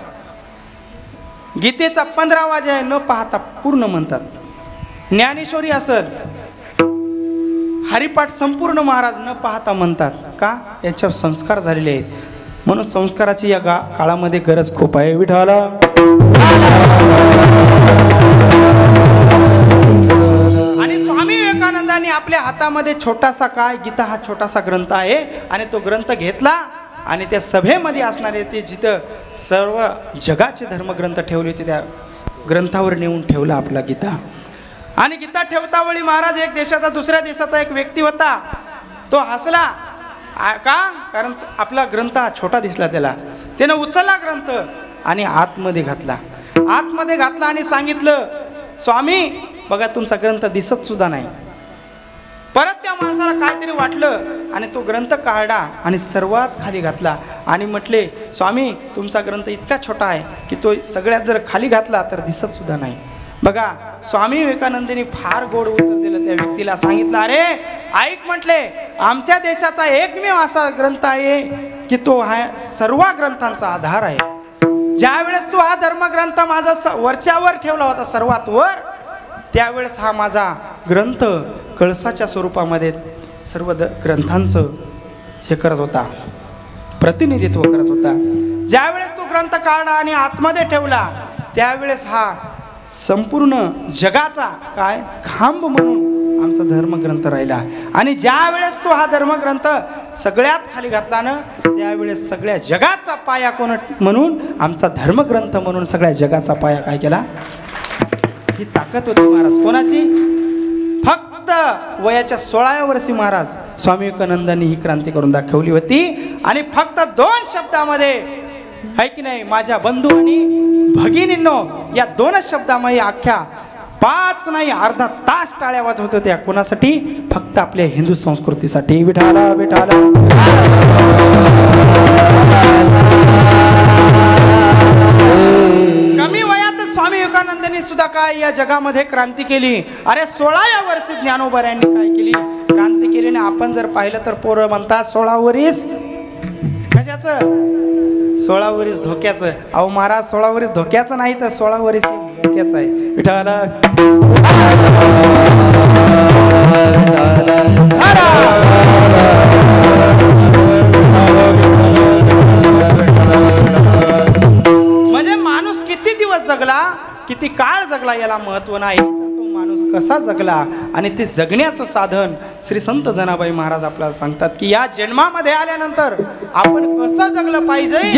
गीतेचा 15वा अध्याय न पाहता पूर्ण म्हणतात. ज्ञानेश्वरी असेल, हरिपाठ संपूर्ण महाराज न पाहता म्हणतात. का? याच्यावर संस्कार झालेले आहेत. म्हणून संस्काराची या काळामध्ये गरज खूप आहे. विठाला आणि स्वामी विवेकानंदांनी आपल्या हातामध्ये छोटासा काय गीता हा छोटासा ग्रंथ आहे आणि तो ग्रंथ घेतला आणि त्या सभेमध्ये असणारे ते जिथं सर्व जगाचे धर्मग्रंथ ठेवले होते त्या ग्रंथावर नेऊन ठेवला आपला गीता. आणि गीता ठेवतावेळी महाराज एक देशाचा दुसऱ्या देशाचा एक व्यक्ती होता, तो हसला. का? कारण आपला ग्रंथ छोटा दिसला त्याला. त्यानं उचलला ग्रंथ आणि आतमध्ये घातला आणि सांगितलं, स्वामी बघा तुमचा ग्रंथ दिसत सुद्धा नाही. परत त्या माणसाला काहीतरी वाटलं आणि तो ग्रंथ काढला आणि सर्वात खाली घातला आणि म्हटले, स्वामी तुमचा ग्रंथ इतका छोटा आहे की तो सगळ्यात जर खाली घातला तर दिसत सुद्धा नाही. बघा, स्वामी विवेकानंदांनी फार गोड उत्तर दिलं त्या व्यक्तीला. सांगितलं, अरे ऐक म्हटले, आमच्या देशाचा एकमेव असा ग्रंथ आहे की तो हा सर्व ग्रंथांचा आधार आहे. ज्या वेळेस तू हा धर्मग्रंथ माझा वरच्यावर ठेवला होता सर्वात वर, त्यावेळेस हा माझा ग्रंथ कळसाच्या स्वरूपामध्ये सर्व ग्रंथांचं हे करत होता, प्रतिनिधित्व करत होता. ज्या वेळेस तू ग्रंथ काढला आणि आतमध्ये ठेवला, त्यावेळेस हा संपूर्ण जगाचा काय खांब म्हणून आमचा धर्मग्रंथ राहिला. आणि ज्या वेळेस तो हा धर्मग्रंथ सगळ्यात खाली घातला ना, त्यावेळेस सगळ्या जगाचा पाया कोण म्हणून आमचा धर्मग्रंथ म्हणून सगळ्या जगाचा पाया काय केला. ही ताकद होती महाराज कोणाची. फक्त वयाच्या 16व्या वर्षी महाराज स्वामी विवेकानंदांनी ही क्रांती करून दाखवली होती. आणि फक्त 2 शब्दामध्ये आहे की नाही माझ्या बंधू आणि भगिनींनो, या 2च शब्दामध्ये अख्ख्या 5 नाही अर्धा तास टाळ्या वाजवत होत्या. कोणासाठी? फक्त आपल्या हिंदू संस्कृतीसाठी. विठाला विठाला. कमी वयातच स्वामी विवेकानंदांनी सुद्धा काय या जगामध्ये क्रांती केली. अरे 16व्या वर्षी ज्ञानोबाऱ्यांनी काय केली, क्रांती केली. आणि आपण जर पाहिलं तर पोरं म्हणतात 16 वर्ष कशाचं, 16 वर्ष धोक्याचं. अहो महाराज 16 वर्ष धोक्याचं नाही तर 16 वर्ष धोक्याचं आहे. विठाला म्हणजे माणूस किती दिवस जगला, किती काळ जगला याला महत्व नाही, तो माणूस कसा जगला. आणि ते जगण्याचं साधन श्री संत जनाबाई महाराज आपल्याला सांगतात की या जन्मामध्ये आल्यानंतर आपण कसं जगलं पाहिजे.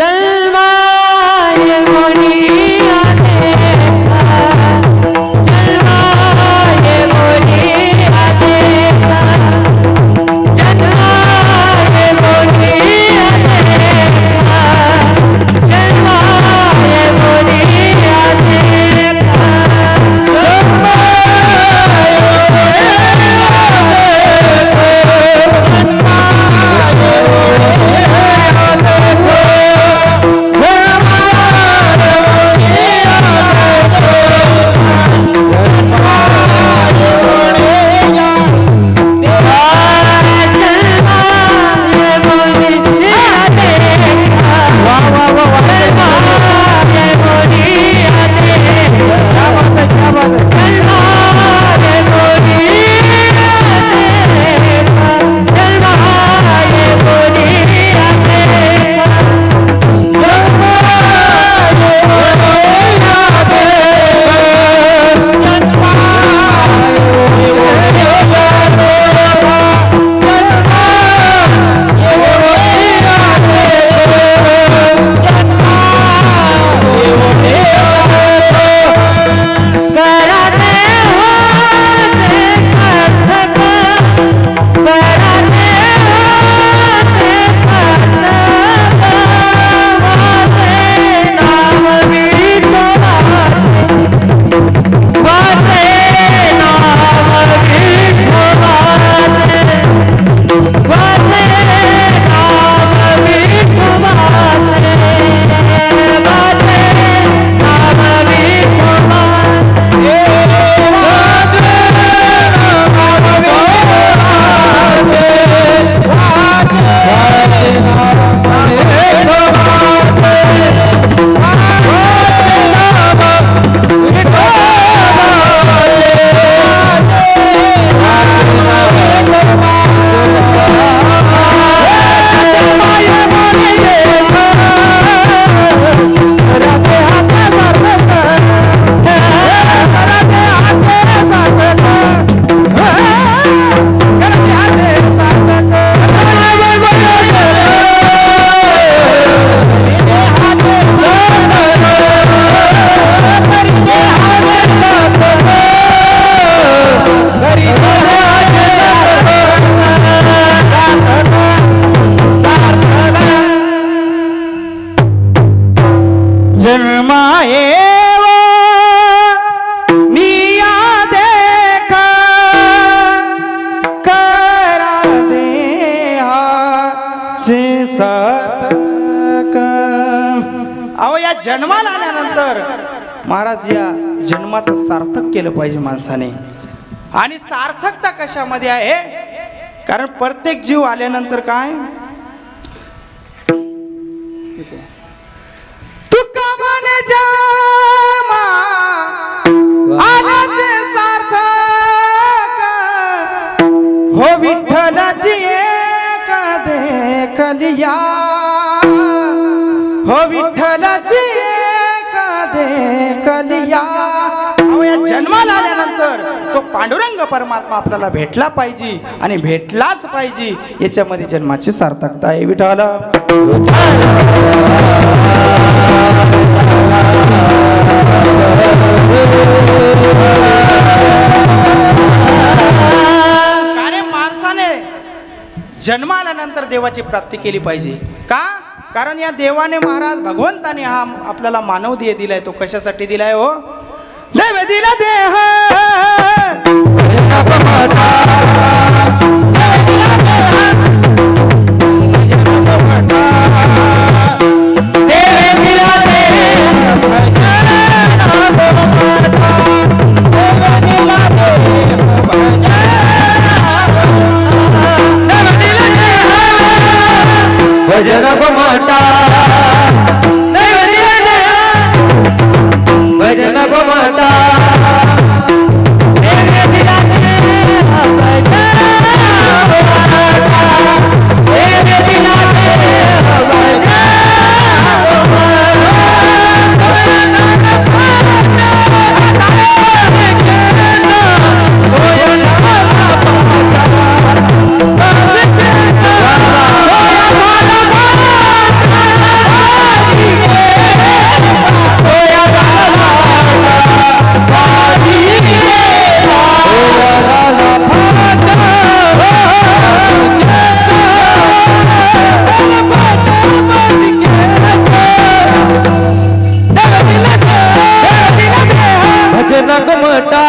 जन्माला आल्यानंतर महाराज या जन्माचं सार्थक केलं पाहिजे माणसाने. आणि सार्थकता कशामध्ये आहे? कारण प्रत्येक जीव आल्यानंतर काय तुका म्हणे जन्मा आल्याचे सार्थक हो विठ्ठलाची एक देखलिया हो विठ्ठलाची एक देखलिया. या जन्माला आल्यानंतर तो पांडुरंग परमात्मा आपल्याला भेटला पाहिजे आणि भेटलाच पाहिजे. याच्यामध्ये जन्माची सार्थकता आहे. विठ्ठला माणसाने जन्माल्यानंतर देवाची प्राप्ती केली पाहिजे. का? कारण या देवाने महाराज भगवंताने हा आपल्याला मानव देह दिलाय. तो कशासाठी दिलाय हो? देव दिला देह भजन घुमटा भजन घुमटा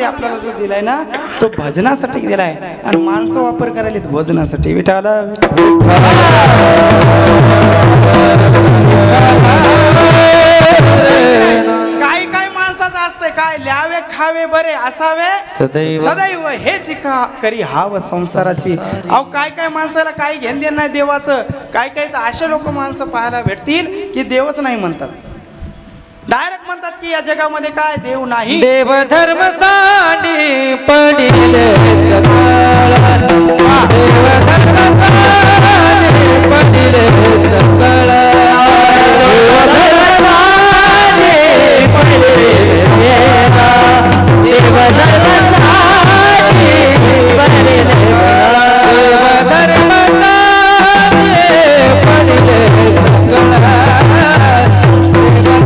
आपल्याला जो दिलाय ना तो भजनासाठी दिलाय आणि माणसं वापर करायला भजनासाठी. विठाला काय काय माणसाचं असतंय काय ल्यावे खावे बरे असावे सदैव सदैव हेच का करी हाव संसाराची. अहो काय काय माणसाला काही घेण देण नाही देवाचं. काय काय तर असे लोक माणसं पाहायला भेटतील की देवच नाही म्हणतात. डायरेक्ट म्हणतात की या जगामध्ये काय देव नाही. देव धर्म सानी पडिले सकळ देव धर्म सानी पडिले सकळ देव धर्म सानी पडिले देव धर्म सानी पडिले देव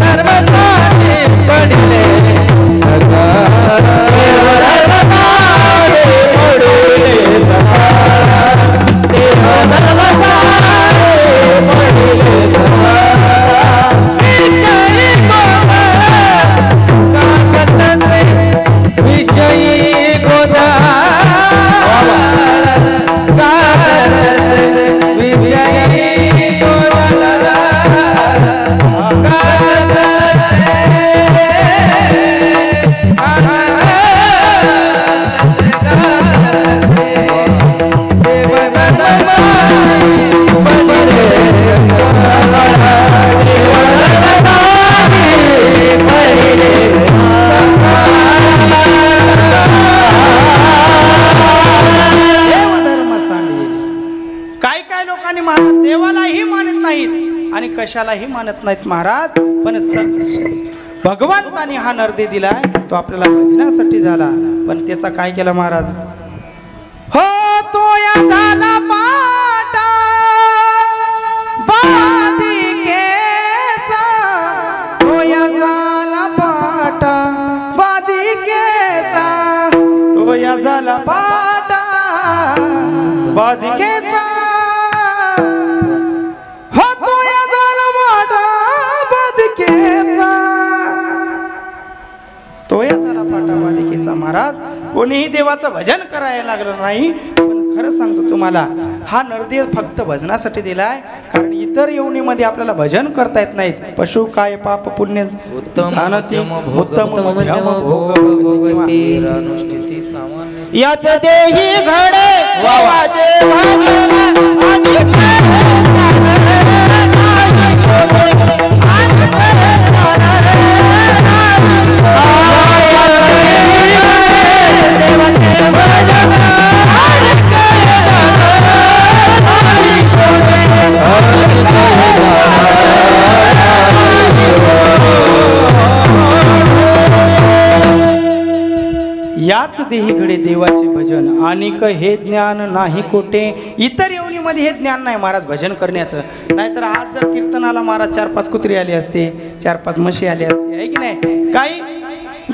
धर्म सानी पडिले कशालाही मानत नाहीत महाराज. पण भगवंताने हा नरदे दिलाय तो आपल्याला भजनासाठी झाला. पण त्याचा काय केला महाराज? हो तो या झाला पाटा बाधिकेचा होतो या झाला मोठा बाधिकेचा तो या झाला पाटा बाधिकेचा महाराज कोणीही देवाचं भजन करायला लागलं नाही पण खरं सांगतो तुम्हाला हा नरदेव फक्त भजनासाठी दिलाय कारण इतर योनीमध्ये आपल्याला भजन करता येत नाहीत पशु काय पाप पुण्य जाणती उत्तम मध्यम भोग भगवती अनुष्ठिती सामान्य याच देही घडे वाजे याच देही घडे देवाचे भजन अनिक हे ज्ञान नाही कोठे इतर योनीमध्ये हे ज्ञान नाही महाराज भजन करण्याचं नाहीतर आज जर कीर्तनाला महाराज 4-5 कुत्री आली असते 4-5 म्हशी आली असते आहे की नाही काही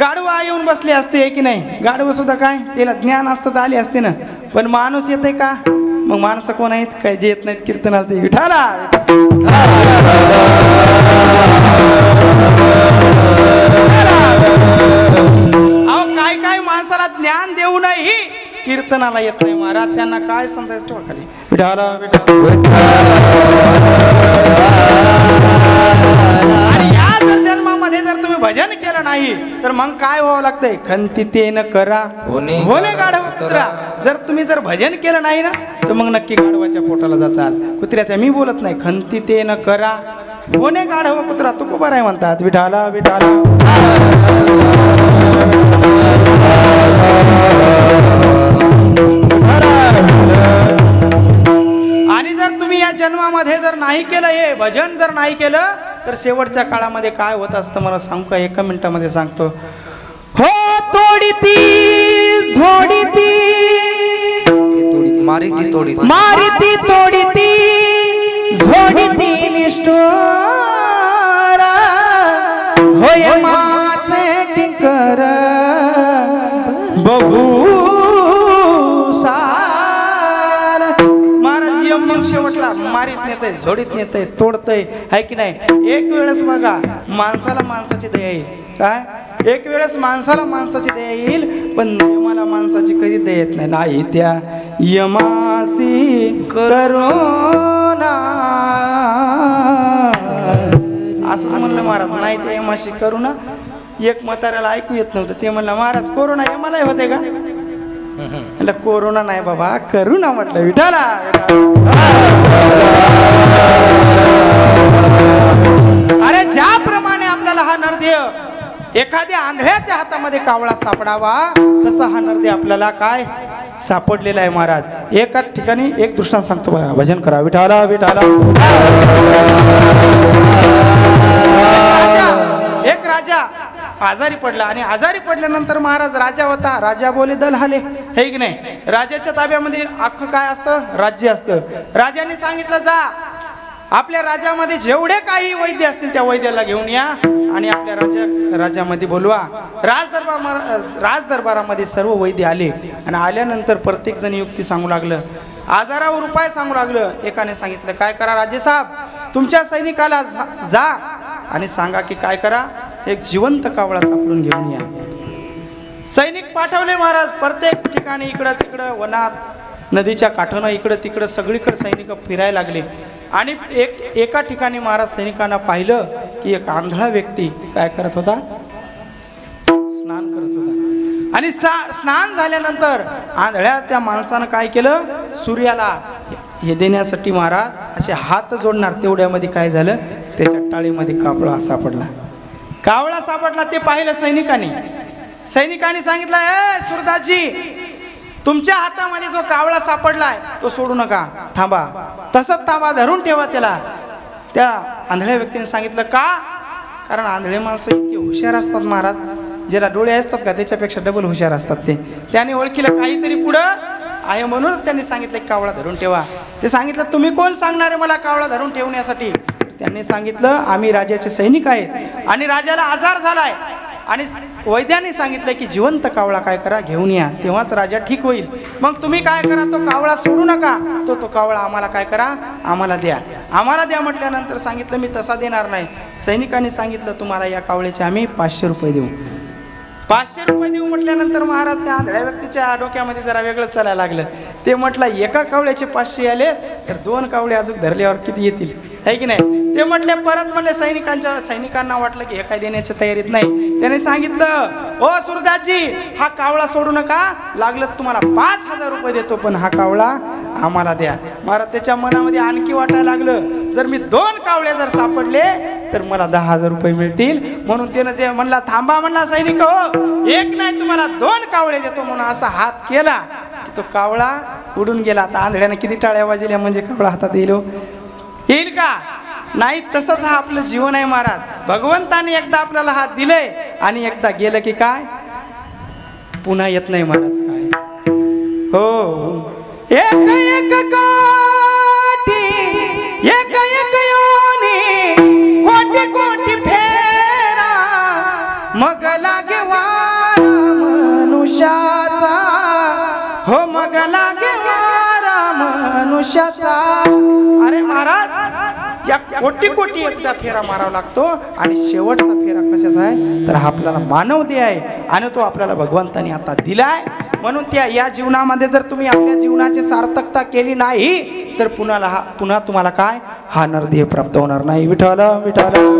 गाढवा येऊन बसले असते की नाही गाढवं सुद्धा काय त्याला ज्ञान असतं तर आली असते ना पण माणूस येते का मग माणसं कोण आहेत काय जे येत नाहीत कीर्तनाला ते विठाला काय काय माणसाला ज्ञान देऊनही कीर्तनाला येत नाही महाराज त्यांना काय समजायचं ठेवा खाली विठाला आणि या जर जन्मामध्ये जर तुम्ही भजन केलं नाही तर मग काय व्हावं लागतंय खंतितेन करा होणे गाढव कुत्रा जर तुम्ही जर भजन केलं नाही ना तर मग नक्की गाढवाच्या पोटाला जाचाल कुत्र्याच्या मी बोलत नाही खंतितेन करा होणे गाढव कुत्रा तुकोबा राय म्हणतात विठाला विठाला आणि जर तुम्ही या जन्मामध्ये जर नाही केलं हे भजन जर नाही केलं तर शेवटच्या काळामध्ये काय होत असतं मला सांगू का 1 मिनिटामध्ये सांगतो हो तोडीती झोडीती मारिती तोडी मारिती तोडीती झोडीती निष्ठुरा होय माचे किंकर बहु साल महाराज यम मग शेवटला मारीत नेतय झोडीत नेतय तोडतय आहे की नाही एक वेळेस बघा माणसाला माणसाची दया येईल काय एक वेळेस माणसाला माणसाची दया येईल पण यमाला माणसाची कधी दया येत नाही नाही त्या यमासी करुणा असंच म्हणलं महाराज नाही त्या यमाशी करुणा एक म्हाताऱ्याला ऐकू येत नव्हतं ते म्हणलं महाराज कोरोना यमालाही होते का म्हणलं कोरोना नाही बाबा करुणा म्हटलं विठाला अरे ज्याप्रमाणे आपल्याला हा नरदेव एखाद्या आंधळ्याच्या हातामध्ये कावळा सापडावा तसा हा नरदेव आपल्याला काय सापडलेला आहे महाराज एका ठिकाणी एक दृष्टांत सांगतो बघा भजन करा विठाला विठाला एक राजा आजारी पडला आणि आजारी पडल्यानंतर महाराज राजा होता राजा बोले दल हाले हे की नाही राजाच्या ताब्यामध्ये अख्खं काय असतं राज्य असतं राजाने सांगितलं जा आपल्या राज्यामध्ये जेवढे काही वैद्य असतील त्या वैद्याला घेऊन या आणि आपल्या राज्यामध्ये बोलवा राजदरबारामध्ये सर्व वैद्य आले आणि आल्यानंतर प्रत्येक जण युक्ती सांगू लागलं आजारावर उपाय सांगू लागलं एकाने सांगितलं काय करा राजेसाहेब तुमच्या सैनिकाला जा आणि सांगा की काय करा एक जिवंत कावळा सापडून घेऊन या सैनिक पाठवले महाराज प्रत्येक ठिकाणी इकडं तिकडं वनात नदीच्या काठानं इकडं तिकडं सगळीकडे सैनिक फिरायला लागले आणि एका ठिकाणी महाराज सैनिकांना पाहिलं की एक आंधळा व्यक्ती काय करत होता स्नान करत होता आणि स्नान झाल्यानंतर आंधळ्या त्या माणसानं काय केलं सूर्याला हे देण्यासाठी महाराज असे हात जोडणार तेवढ्यामध्ये काय झालं त्याच्या टाळीमध्ये कावळा सापडला ते पाहिलं सैनिकांनी सांगितलं ए सुरदासजी तुमच्या हातामध्ये जो कावळा सापडलाय तो सोडू नका थांबा तसंच थांबा धरून ठेवा त्याला त्या आंधळ्या व्यक्तीने सांगितलं का कारण आंधळे माणसं इतके हुशार असतात महाराज ज्याला डोळे असतात का त्याच्यापेक्षा डबल हुशार असतात त्याने ओळखीला काहीतरी पुढं आहे म्हणूनच त्यांनी सांगितलं कावळा धरून ठेवा ते सांगितलं तुम्ही कोण सांगणार आहे मला कावळा धरून ठेवण्यासाठी त्यांनी सांगितलं आम्ही राजाचे सैनिक आहेत आणि राजाला आजार झालाय आणि वैद्याने सांगितलं की जिवंत कावळा काय करा घेऊन या, तेव्हाच राजा ठीक होईल. मग तुम्ही काय करा, तो कावळा सोडू नका, तो कावळा आम्हाला काय करा, आम्हाला द्या. आम्हाला द्या म्हटल्यानंतर सांगितलं मी तसा देणार नाही. सैनिकांनी सांगितलं तुम्हाला या कावळ्याचे आम्ही 500 रुपये देऊ. 500 रुपये देऊ म्हटल्यानंतर महाराज त्या आंधळ्या व्यक्तीच्या डोक्यामध्ये जरा वेगळं चालायला लागलं. ते म्हटलं एका कावळ्याचे 500 आले तर 2 कावळे अजून धरल्यावर किती येतील, आहे की नाही. ते म्हटले परत म्हणले सैनिकांना वाटलं की हे काय देण्याच्या तयारीत नाही. त्याने सांगितलं ओ सुरदासजी हा कावळा सोडू नका, लागलं तुम्हाला 5000 रुपये देतो, पण हा कावळा आम्हाला द्या. महाराज त्याच्या मनामध्ये आणखी वाटायला लागलं जर मी 2 कावळे जर सापडले तर मला 10,000 रुपये मिळतील. म्हणून त्यानं जे म्हणला थांबा म्हणला सैनिक हो, एक नाही तुम्हाला 2 कावळे देतो म्हणून असा हात केला की तो कावळा उडून गेला. आता आंधळ्याने किती टाळ्या वाजल्या म्हणजे कावळा हातात येईल का नाही. तसंच हा आपलं जीवन आहे महाराज. भगवंताने एकदा आपल्याला हात दिले आणि एकदा गेलं की काय पुन्हा येत नाही महाराज. काय हो एक एक कोटी एक एक योनी कोटी कोटी फेरा मग लागे वारा मनुष्याचा, हो मग लागे वारा मनुष्याचा. अरे महाराज या कोटी कोटी एकदा फेरा मारावा लागतो आणि शेवटचा फेरा कशाचा आहे तर हा आपल्याला मानव देह आहे आणि तो आपल्याला भगवंताने आता दिलाय. म्हणून त्या या जीवनामध्ये जर तुम्ही आपल्या जीवनाची सार्थकता केली नाही तर पुन्हा तुम्हाला काय हा नरदेह प्राप्त होणार नाही. विठ्ठल विठ्ठल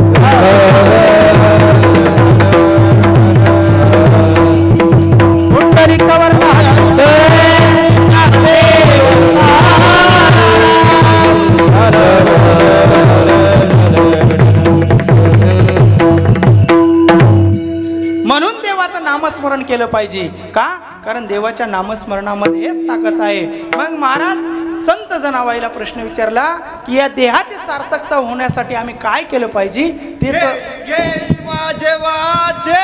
म्हणून देवाचं नामस्मरण केलं पाहिजे. का कारण देवाच्या नामस्मरणामध्येच ताकद आहे. मग महाराज संत जनाबाईला प्रश्न विचारला की या देहाची सार्थकता होण्यासाठी आम्ही काय केलं पाहिजे. तेच वाजे वाजे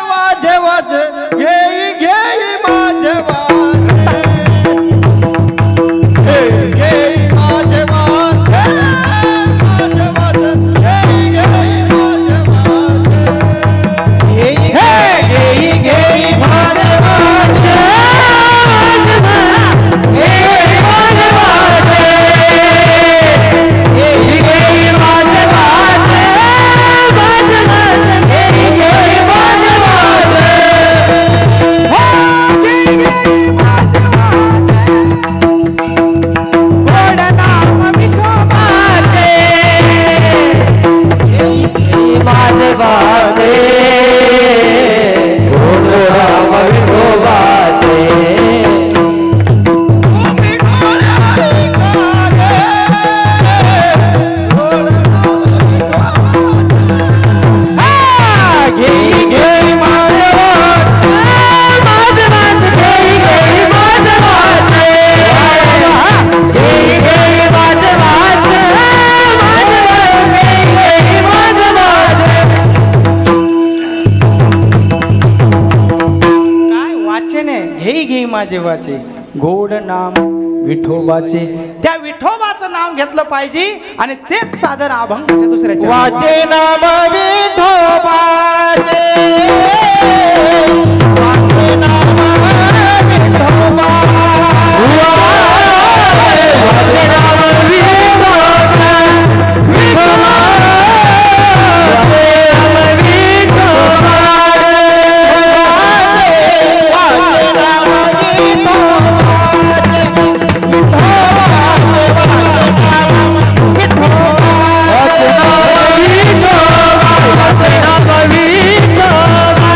वाजे वाजे घेई घेई माझे वाजे घेई माझे वाजे माझे वाजे घेई घेई माझे वाजे घेई घेई माझे वाजे घेई माझे वाजे घेई घेई माझे वाजे घेई घेई माझे वाजे गोड नाम विठोबाचे माझे वाजे गोड नाम विठोबाचे घेई घेई माझे वाजे माझे वाजे घेई घेई माझे वाजे घेई घेई माझे वाजे माझे वाजे घेई घेई माझे वाजे. काय वाचन आहे घेई घेई माझे वाचे गोड नाम विठोबाचे. त्या विठोबाचं नाव घेतलं पाहिजे आणि तेच साधन अभंगाच्या दुसऱ्याच्या वाचे नाम विठोबाचे वाचे नाम विठोबा वाचे नाम विठोबा विठोबा वाचे नाम विठोबा वाचे नाम विठोबा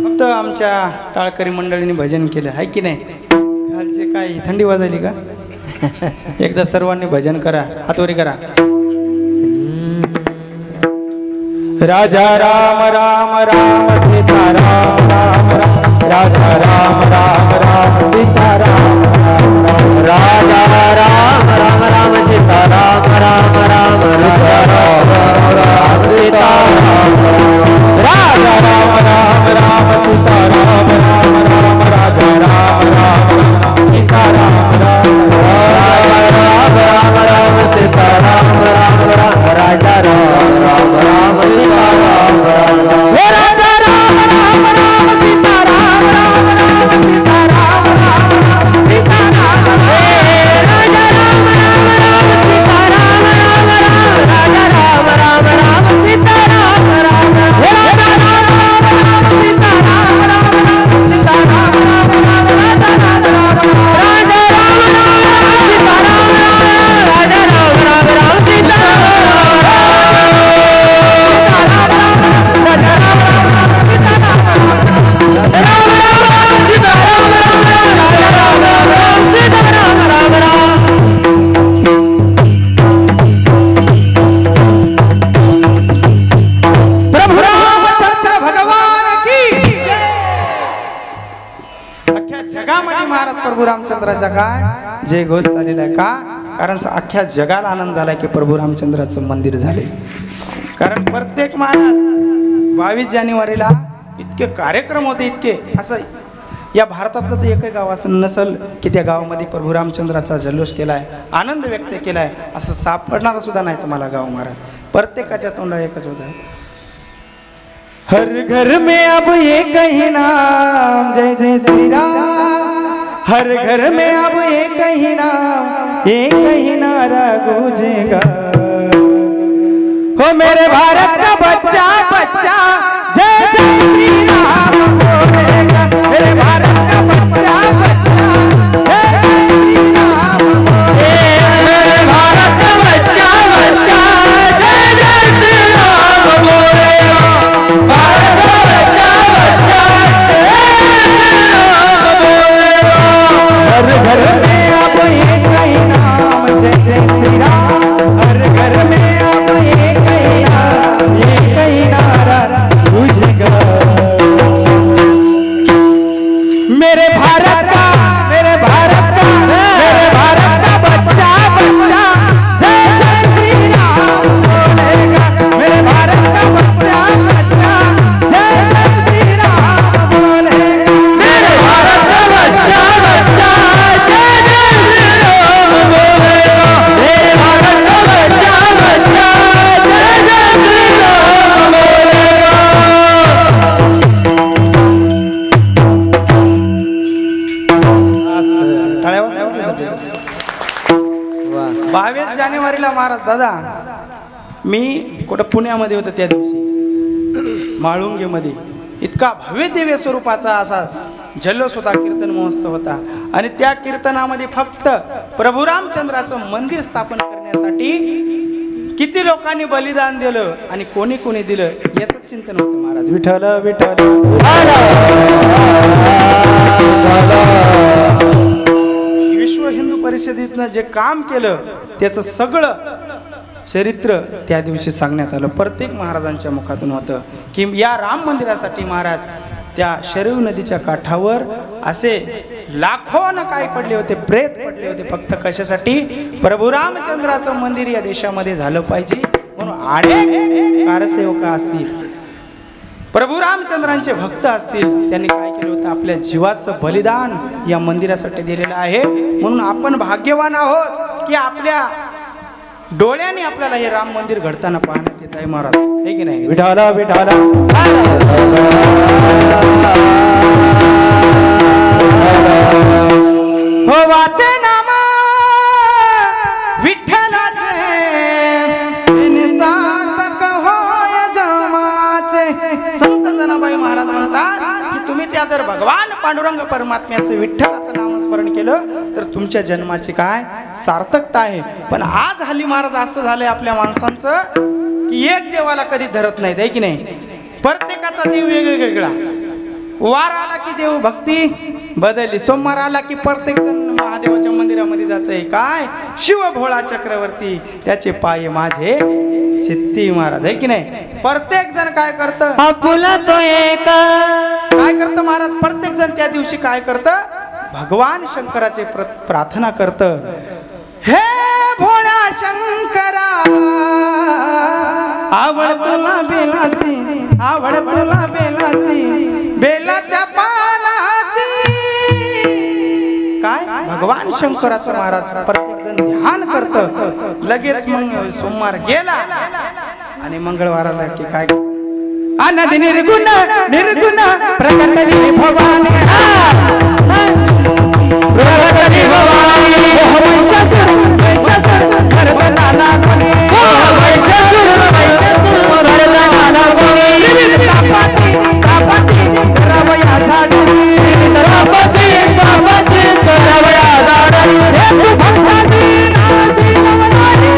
फक्त आमच्या टाळकरी मंडळींनी भजन केलं आहे की नाही? खालचे काय थंडी वाजली का? एकदा सर्वांनी भजन करा, हातवरी करा. राजा राम राम राम सीता राम राम राम राजा राम राम राम सीता राम राजा राम राम राम सीता राम राम राम राजा राम राम सीता राजा राम राम राम सीता राम राम राम राजा राम राम सीता राम राम राम राम सीता राम राम राम राजा राम राम राम सीता राम हे राजा राम राम राम सीता राम राम राम सीता राम राम सीता राम राजा राम राम राम सीता राम राम राम राजा राम राम राम सीता राम राम हे राजा राम राम राम सीता राम राम राम सीता राम राम राम राजा राम राम राजा राम राम राम सीता राम राम राजा राम राम राम सीता प्रभु रामचंद्र भगवान की अख्ख्या जगामध्ये महाराज प्रभू रामचंद्राचा काय जय घोष झालेला आहे का? कारण अख्ख्या जगाला आनंद झालाय की प्रभू रामचंद्राचं मंदिर झाले. कारण प्रत्येक महाराज 22 जानेवारीला इतके कार्यक्रम होते, इतके असं या भारतातलं तर एकही गाव असं नसल की त्या गावामध्ये प्रभू रामचंद्राचा जल्लोष केलाय, आनंद व्यक्त केलाय असं सापडणार सुद्धा नाही तुम्हाला गाव महाराज. प्रत्येकाच्या तोंडा एकच होतं, हर घर में अब एक ही नाम जय जय श्री राम. हर घर में अब एक ही नाम, एक ही नारा गूंजेगा. हो मेरे भारत का बच्चा बच्चा जय जय श्री राम बोलेगा. मेरे भारत का बच्चा बच्चा जय जय श्री राम बोलेगा. मेरे भारत का बच्चा बच्चा जय जय श्री राम बोलेगा. भारत का बच्चा बच्चा जय जय श्री राम बोलेगा. हर घर में अब एक ही नाम जय जय श्री राम. हर घर में अब एक ही नाम, एक ही नारा गूंजेगा. मेरे भारत का मेरे भारत का मेरे भारत का बच्चा बच्चा जय जय श्री राम बोलेगा. मेरे भारत का बच्चा बच्चा जय जय श्री राम बोलेगा. मेरे भारत का बच्चा बच्चा जय जय श्री राम बोलेगा. मेरे भारत का बच्चा बच्चा जय जय श्री राम बोलेगा. टाळ्या वाजवा. 22 जानेवारीला महाराज दादा मी कुठं पुण्यामध्ये होतो त्या दिवशी माळुंगेमध्ये इतका भव्य दिव्य स्वरूपाचा असा जल्लोष होता, कीर्तन महोत्सव होता. आणि त्या कीर्तनामध्ये फक्त प्रभू रामचंद्राचं मंदिर स्थापन करण्यासाठी किती लोकांनी बलिदान दिलं आणि कोणी कोणी दिलं याचं चिंतन होतं महाराज. विठ्ठल विठ्ठल विश्व हिंदू परिषदेतनं जे काम केलं त्याचं सगळं चरित्र त्या दिवशी सांगण्यात आलं. प्रत्येक महाराजांच्या मुखातून होतं की या राम मंदिरासाठी महाराज त्या शरयू नदीच्या काठावर असे लाखोनं काय पडले होते, प्रेत पडले होते. फक्त कशासाठी? प्रभू रामचंद्राचं मंदिर या देशामध्ये झालं पाहिजे म्हणून अनेक कारसेवक असतील, प्रभू रामचंद्रांचे भक्त असतील, त्यांनी काय केलं होतं? आपल्या जीवाचं बलिदान या मंदिरासाठी दिलेलं आहे. म्हणून आपण भाग्यवान आहोत की आपल्या डोळ्याने आपल्याला हे राम मंदिर घडताना पाहण्यात येत आहे महाराज, हे की नाही? विठाला विठाला हो वाचे नाम विठ्ठलाचे सार्थक होय जन्माचे. संत जनाबाई महाराज म्हणतात की तुम्ही त्या जर भगवान पांडुरंग परमात्म्याचं विठ्ठलाचं नामस्मरण केलं तर तुमच्या जन्माची काय सार्थकता आहे. पण आज हल्ली महाराज असं झालंय आपल्या माणसांचं की एक देवाला कधी धरत नाहीत, आहे की नाही? प्रत्येकाचा देव वेगवेगळा. वार आला की देव भक्ती बदलली, सोमवार आला की प्रत्येक जण महादेवाच्या मंदिरामध्ये जात आहे. काय शिव भोळा चक्रवर्ती त्याचे पाय माझे सिद्धी महाराज आहे की नाही. प्रत्येक जण काय करतं, आपुला तो एक काय करतं महाराज, प्रत्येक जण त्या दिवशी काय करतं, भगवान शंकराचे प्रार्थना करतं. हे भोळ्या शंकरा आवड तुला बेलाची, आवड तुला बेलाची, बेलाच्या पानाची. काय भगवान शंकराचं महाराज प्रत्येक जण ध्यान करतं. लगेच मग सोमवार गेला आणि मंगळवाराला की काय आनंद निर्गुण निर्गुण प्रकट भवानी, प्रकट भवानी महिषासुर महिषासुर भरतनाला कोणी, महिषासुर महिषासुर भरतनाला कोणी, तापाची तापाची करावया झाडे, तापाची तापाची करावया झाडे, हे तू भक्ताची नासी नवनारी.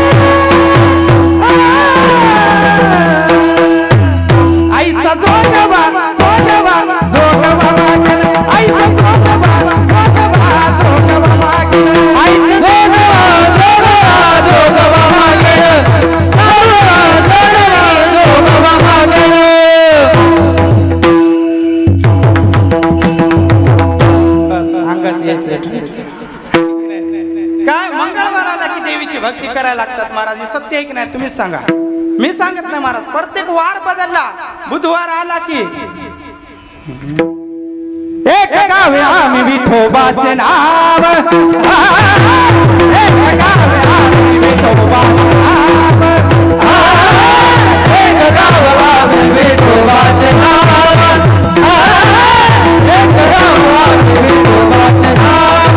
आईचा जोगवा जोगवा जोगवा मागेल, आईचा जोगवा जोगवा जोगवा मागेल, आईचा जोगवा जोगवा मागेल, जोगवा मागेल. सांगत यायचं काय मंगळवाराला की देवीची भक्ती करायला लागतात महाराज, हे सत्य आहे की नाही तुम्हीच सांगा. मी सांगत नाही महाराज. प्रत्येक वार बदलला, बुधवार आला की एक गावे आम्ही विठोबाचे नाव, एक गावे आम्ही विठोबाचे नाव, एक गावे आम्ही विठोबाचे नाव, एक गावे आम्ही विठोबाचे नाव.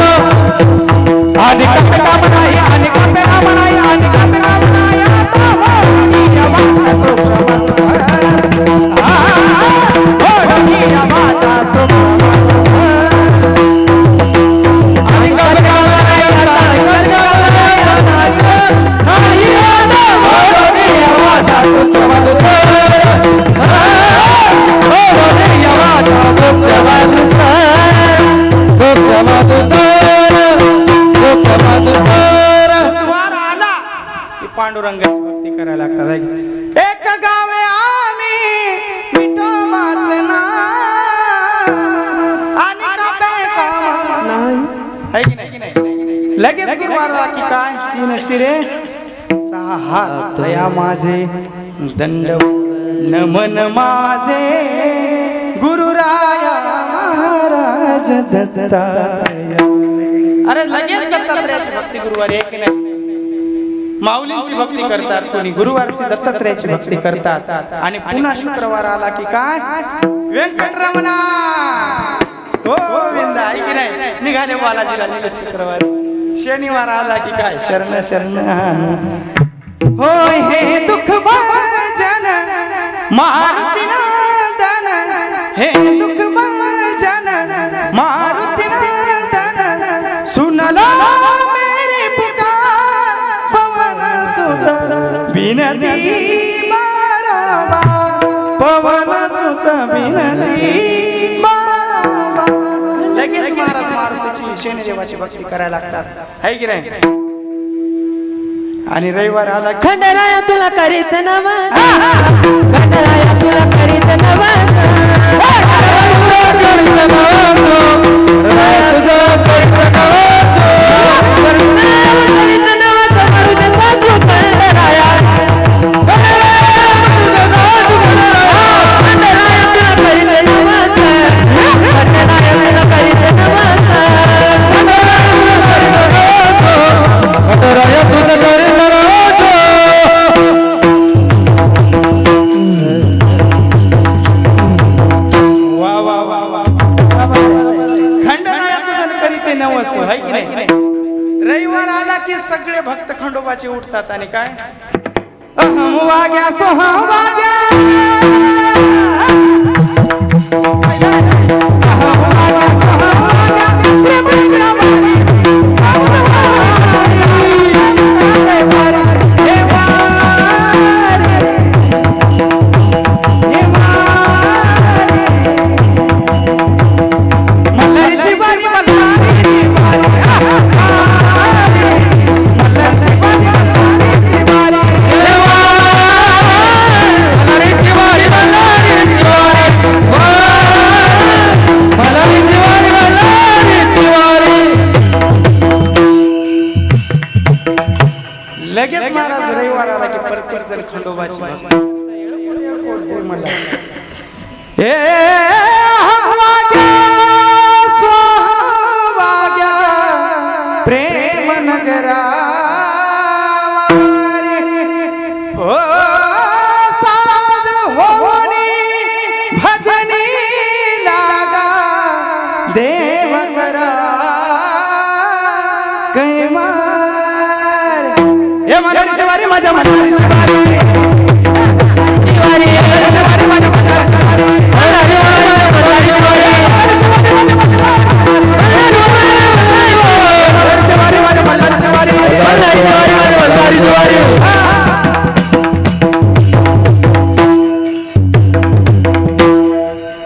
आणि कपे काम नाही, आणि कपे काम नाही, आणि कपे काम नाही, पांडुरंगाची भक्ती करायला लागतात. एक गावे आम्ही विठोबाचे नाव, आणि कपे काम नाही, है की नाही. लगेच गुरुवारला की काय तीन शिरे सहा हात दया माझे, दंड नमन माझे गुरुराया महाराज दत्तात्रय. अरे लगेच दत्तात्रयाची भक्ती गुरुवारी आहे की नाही. माऊलींची भक्ती करतात, कोणी गुरुवारची दत्तात्रयाची भक्ती करतात. आणि पुन्हा शुक्रवार आला की काय व्यंकटरमणा गोविंद आहे की नाही. निघाले बालाजीला निघाले शुक्रवारी. शनिवार आला की काय शरण शरण होय हे दुःख भजन मारुती नंदन, हे दुःख भजन मारुती नंदन, सुनला मेरी पुकार पवन सुत बिनती बाराबा, पवन सुत बिनती बाराबा. लगेच महाराज मारुतीची शनिदेवाची भक्ती करायला लागतात, है की नाही. आणि रविवार आला खंडराया तुला करीत नमन, खंडराया तुला करीत नमन, रविवार आला की सगळे भक्त खंडोबाचे उठतात आणि काय अहम वाग्या सोहम वाग्या, अहम वाग्या सोहम वाग्या, खंडोबाची भक्ती. जय मल्हार. ए प्रेम नगरा हो साध होनी भजनी लागा देव करा कैमार. हे मनारीची वारी माझ्या मनारीची वारी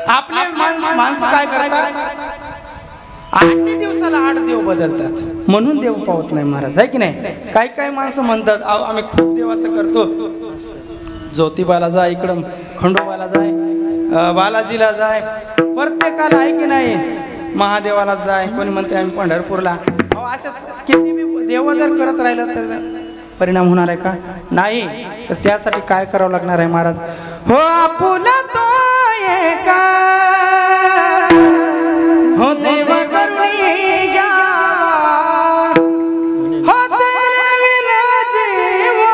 आपले माणसं काय करतात 8 दिवसाला 8 देव बदलतात म्हणून देव पावत नाही महाराज आहे की नाही. काही काही माणसं म्हणतात आम्ही खूप देवाचं करतो. ज्योतिबाला जाय इकडं खंडोबाला जाय बालाजीला जाय प्रत्येकाला आहे की नाही महादेवाला जाय. कोणी म्हणते आम्ही पंढरपूरला. असं किती बी देव जर करत राहिलं तर परिणाम होणार आहे का नाही. तर त्यासाठी काय करावं लागणार आहे महाराज. हो आपुला तो एका हो देव करुणी घ्यावा हो तेरे विना जीवा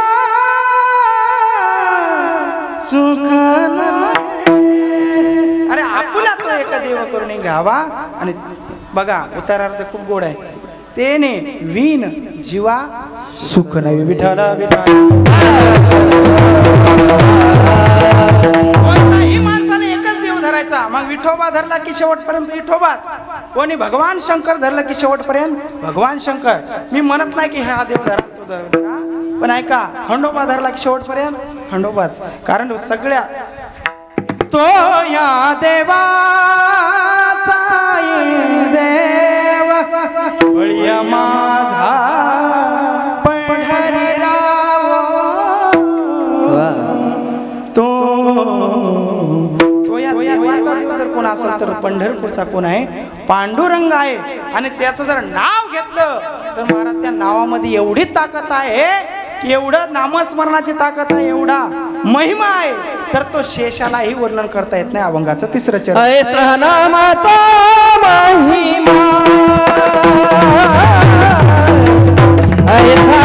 सुख नाही. अरे आपुला तो एका देव करुणी घ्यावा. आणि बघा उतारार्थ खूप गोड आहे. तेने विन जीवा सुख नाही. विठाला कोणत्याही माणसाने एकच देव धरायचा. मग विठोबा धरला की शेवटपर्यंत विठोबाच. कोणी भगवान शंकर धरला की शेवटपर्यंत भगवान शंकर. मी म्हणत नाही की हा देव धरा तो धरा पण ऐका खंडोबा धरला की शेवटपर्यंत खंडोबाच. कारण सगळ्या तो या देवाचा देव बळीया माझा पंढरीराव. तो या देवाचा जर कोण असेल तर पंढरपूरचा कोण आहे पांडुरंग आहे. आणि त्याचं जर नाव घेतलं तर महाराज त्या नावामध्ये एवढी ताकद आहे की एवढं नामस्मरणाची ताकद आहे एवढा महिमा आहे तर तो शेषालाही वर्णन करता येत नाही. अभंगाचं 3रं चरण. ऐसा नामाचा महिमा ऐसा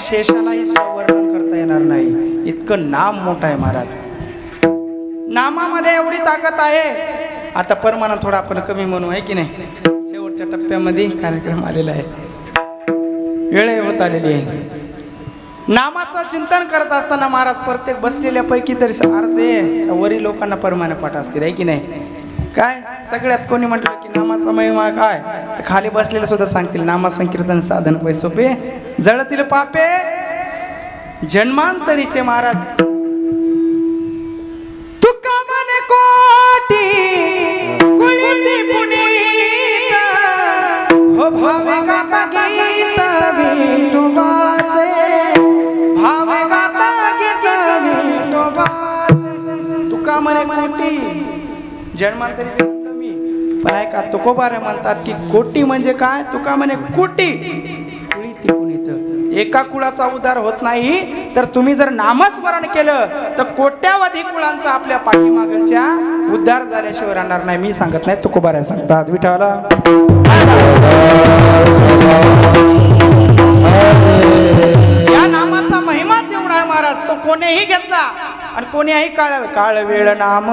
शेषालाही वर्णन करता येणार नाही इतकं नाम मोठं आहे महाराज. नामामध्ये एवढी ताकद आहे. आता परमाना थोडा आपण कमी म्हणू आहे की नाही. शेवटच्या टप्प्यामध्ये कार्यक्रम आलेला आहे. वेळ होत आलेली आहे. नामाचं चिंतन करत असताना महाराज प्रत्येक बसलेल्या पैकी तरी अर्धे वरील लोकांना परमाने पाठ असतील आहे की नाही. काय सगळ्यात कोणी म्हटलं की नामाचा महिमा काय तर खाली बसलेले सुद्धा सांगतील नामा संकीर्तन साधन पै सोपे जळतील पापे जन्मांतरीचे. महाराज तुका मने कोटी कुळीती पुनीत हो भावे गाता गीत विठोबाचे भावे गाता गीत विठोबाचे. तुका मने कोटी जन्मांतरीचे म्हणलं मी पण ऐका तुकोबारे म्हणतात की कोटी म्हणजे काय. तुका म्हणे कोटी कुळीती पुनीत एका कुळाचा उद्धार होत नाही तर तुम्ही जर नामस्मरण केलं तर कोट्यावधी कुळांचा आपल्या पाठीमागच्या उद्धार झाल्याशिवाय राहणार नाही. मी सांगत नाही तुकोबारे सांगतात. विठाला या नामाचा महिमाच एवढा आहे महाराज. तो कोणीही घेतला आणि कोणीही काळ वेळ नाम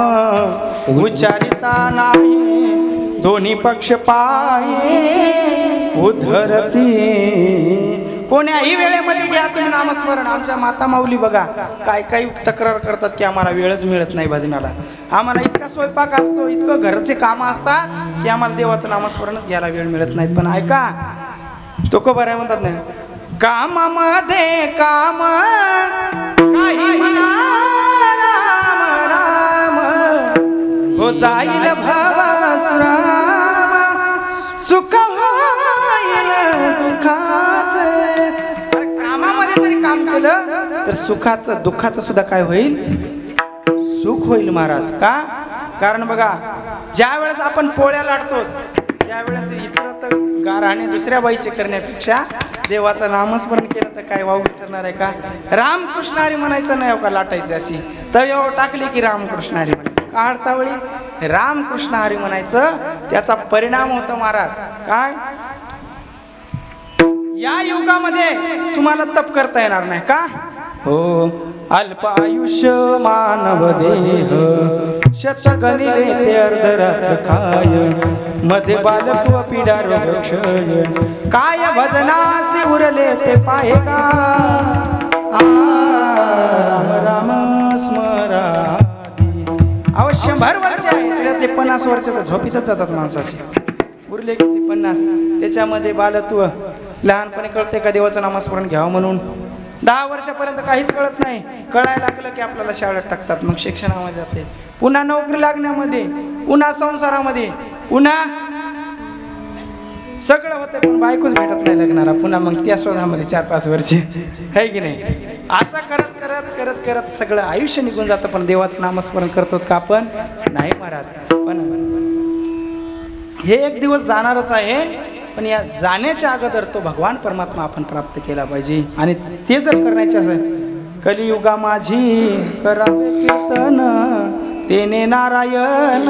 उच्चारिता नाही दोन्ही पक्ष पाये उधरती. कोण्याही वेळेमध्ये घ्या तुम्ही नामस्मरण. आमच्या माता माऊली बघा काय काही तक्रार करतात की आम्हाला वेळच मिळत नाही भजनाला. आम्हाला इतका स्वयंपाक असतो इतकं घरचे कामं असतात की आम्हाला देवाचं नामस्मरणच घ्यायला वेळ मिळत नाहीत. पण ऐका तुकोबारे म्हणतात ना कामामध्ये काम काही म्हणा राम राम हो जाईल भवश्राम सुख होईल दुःखाचे. कामामध्ये जरी काम केलं तर सुखाचं दुःखाचं सुद्धा काय होईल सुख होईल महाराज. का कारण बघा ज्या वेळेस आपण पोळ्या लाटतो त्यावेळेस इतर तर गाराणे दुसऱ्या बाईचे करण्यापेक्षा देवाचं नामस्मरण केलं तर काय वाव ठरणार आहे का. रामकृष्ण हरी म्हणायचं नाही का लाटायची अशी तव्यावर टाकली की रामकृष्ण हरी म्हणायचं. काढतावळी रामकृष्ण हरी म्हणायचं त्याचा परिणाम होतो महाराज. काय या युगामध्ये तुम्हाला तप करता येणार नाही का. हो अल्प आयुष्य मानव देह शतगणिले ते अर्धरात्र खाय मध्ये बालत्व पिढा रोग क्षय काय भजनासी उरले ते पाहेगा राम राम स्मरादी. अवश्य भर वर्ष आहे ते 50 वर्षाचं झोपीतच जातात माणसाची. उरले किती 50 त्याच्यामध्ये बालत्व लहानपणी कळते का देवाचं नामस्मरण घ्यावं म्हणून. 10 वर्षापर्यंत काहीच कळत नाही. कळायला लागलं की आपल्याला शाळेत टाकतात मग शिक्षणामध्ये जाते पुन्हा नोकरी लागण्यामध्ये पुन्हा संसारामध्ये पुन्हा सगळं होतं पण बायकोच भेटत नाही लग्नाला. पुन्हा मग त्या शोधामध्ये 4-5 वर्ष आहे की नाही. असं करत करत करत करत सगळं आयुष्य निघून जातं पण देवाचं नामस्मरण करतो का आपण नाही महाराज. पण हे एक दिवस जाणारच आहे पण या जाण्याच्या अगोदर तो भगवान परमात्मा आपण प्राप्त केला पाहिजे. आणि ते जर करण्याचे असेल कलियुगा माझी करावे कीर्तन तेने नारायण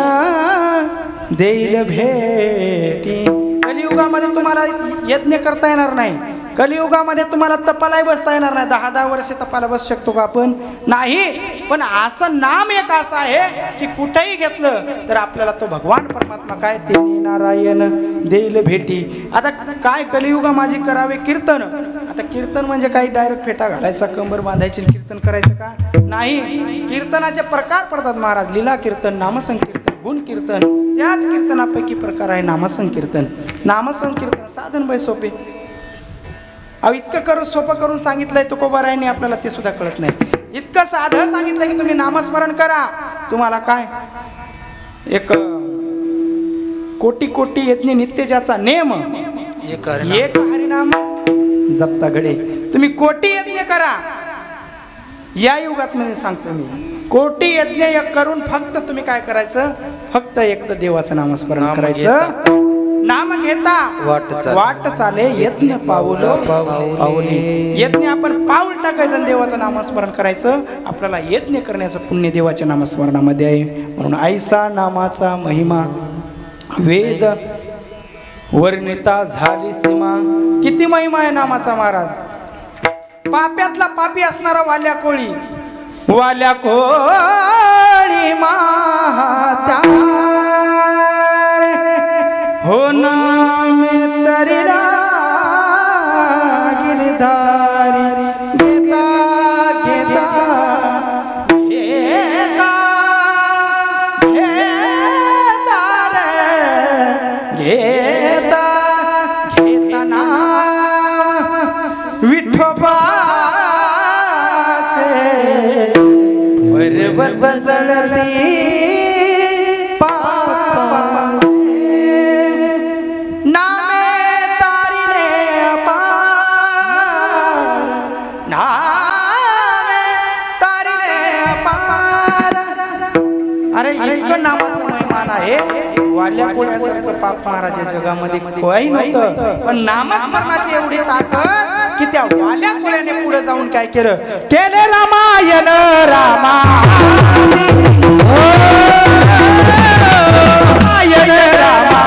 देईल भेटी. कलियुगामध्ये तुम्हाला यज्ञ करता येणार नाही. कलियुगामध्ये तुम्हाला तपालाही बसता येणार नाही. 10-10 वर्ष तपाला बसू शकतो का आपण नाही. पण असं नाम एक असं आहे की कुठेही घेतलं तर आपल्याला तो भगवान परमात्मा काय ते नारायण देईल भेटी. आता काय कलियुगा माझी करावे कीर्तन. आता कीर्तन म्हणजे काही डायरेक्ट फेटा घालायचा कंबर बांधायची कीर्तन करायचं का नाही. कीर्तनाचे प्रकार पडतात महाराज. लीला कीर्तन नामसंकीर्तन गुण कीर्तन. त्याच कीर्तनापैकी प्रकार आहे नामसंकीर्तन. नामसंकीर्तन साधन बाई सोपे. अहो इतकं सोपं करून सांगितलंय तुकोबारायांनी आपल्याला ते सुद्धा कळत नाही. इतकं साधं सांगितलंय की तुम्ही नामस्मरण करा. तुम्हाला काय एक कोटी कोटी यज्ञ नित्य ज्याचा नेम एक हरिनाम जपता घडे. तुम्ही कोटी यज्ञ करा. या युगात मी सांगतो मी कोटी यज्ञ करून फक्त तुम्ही काय करायचं फक्त एक तर देवाचं नामस्मरण करायचं. नाम घेता वाट चाले यज्ञ पाऊलो पाऊली. यज्ञ आपण पाऊल टाकायचं देवाचं नामस्मरण करायचं. आपल्याला यज्ञ करण्याचं पुण्य देवाच्या नामस्मरणामध्ये आहे. म्हणून ऐसा नामाचा महिमा वेद वर्णिता झाली सीमा. किती महिमा आहे नामाचा महाराज. पाप्यातला पापी असणारा वाल्या कोळी मात्या हो नाम तरिला गिरधारी घेता घेता घेताना विठोबाचे पर्वत जळली नामे तारिले अपार नामे तारिले अपार. अरे इतकं नामाचं महिमान आहे. वाल्या कोळ्यासारखं पाप महाराज जगामध्ये काही नव्हतं, पण नामस्मरणाची एवढी ताकद की त्या वाल्या कोळ्याने पुढे जाऊन काय केलं, केले रामायण रामायण रामा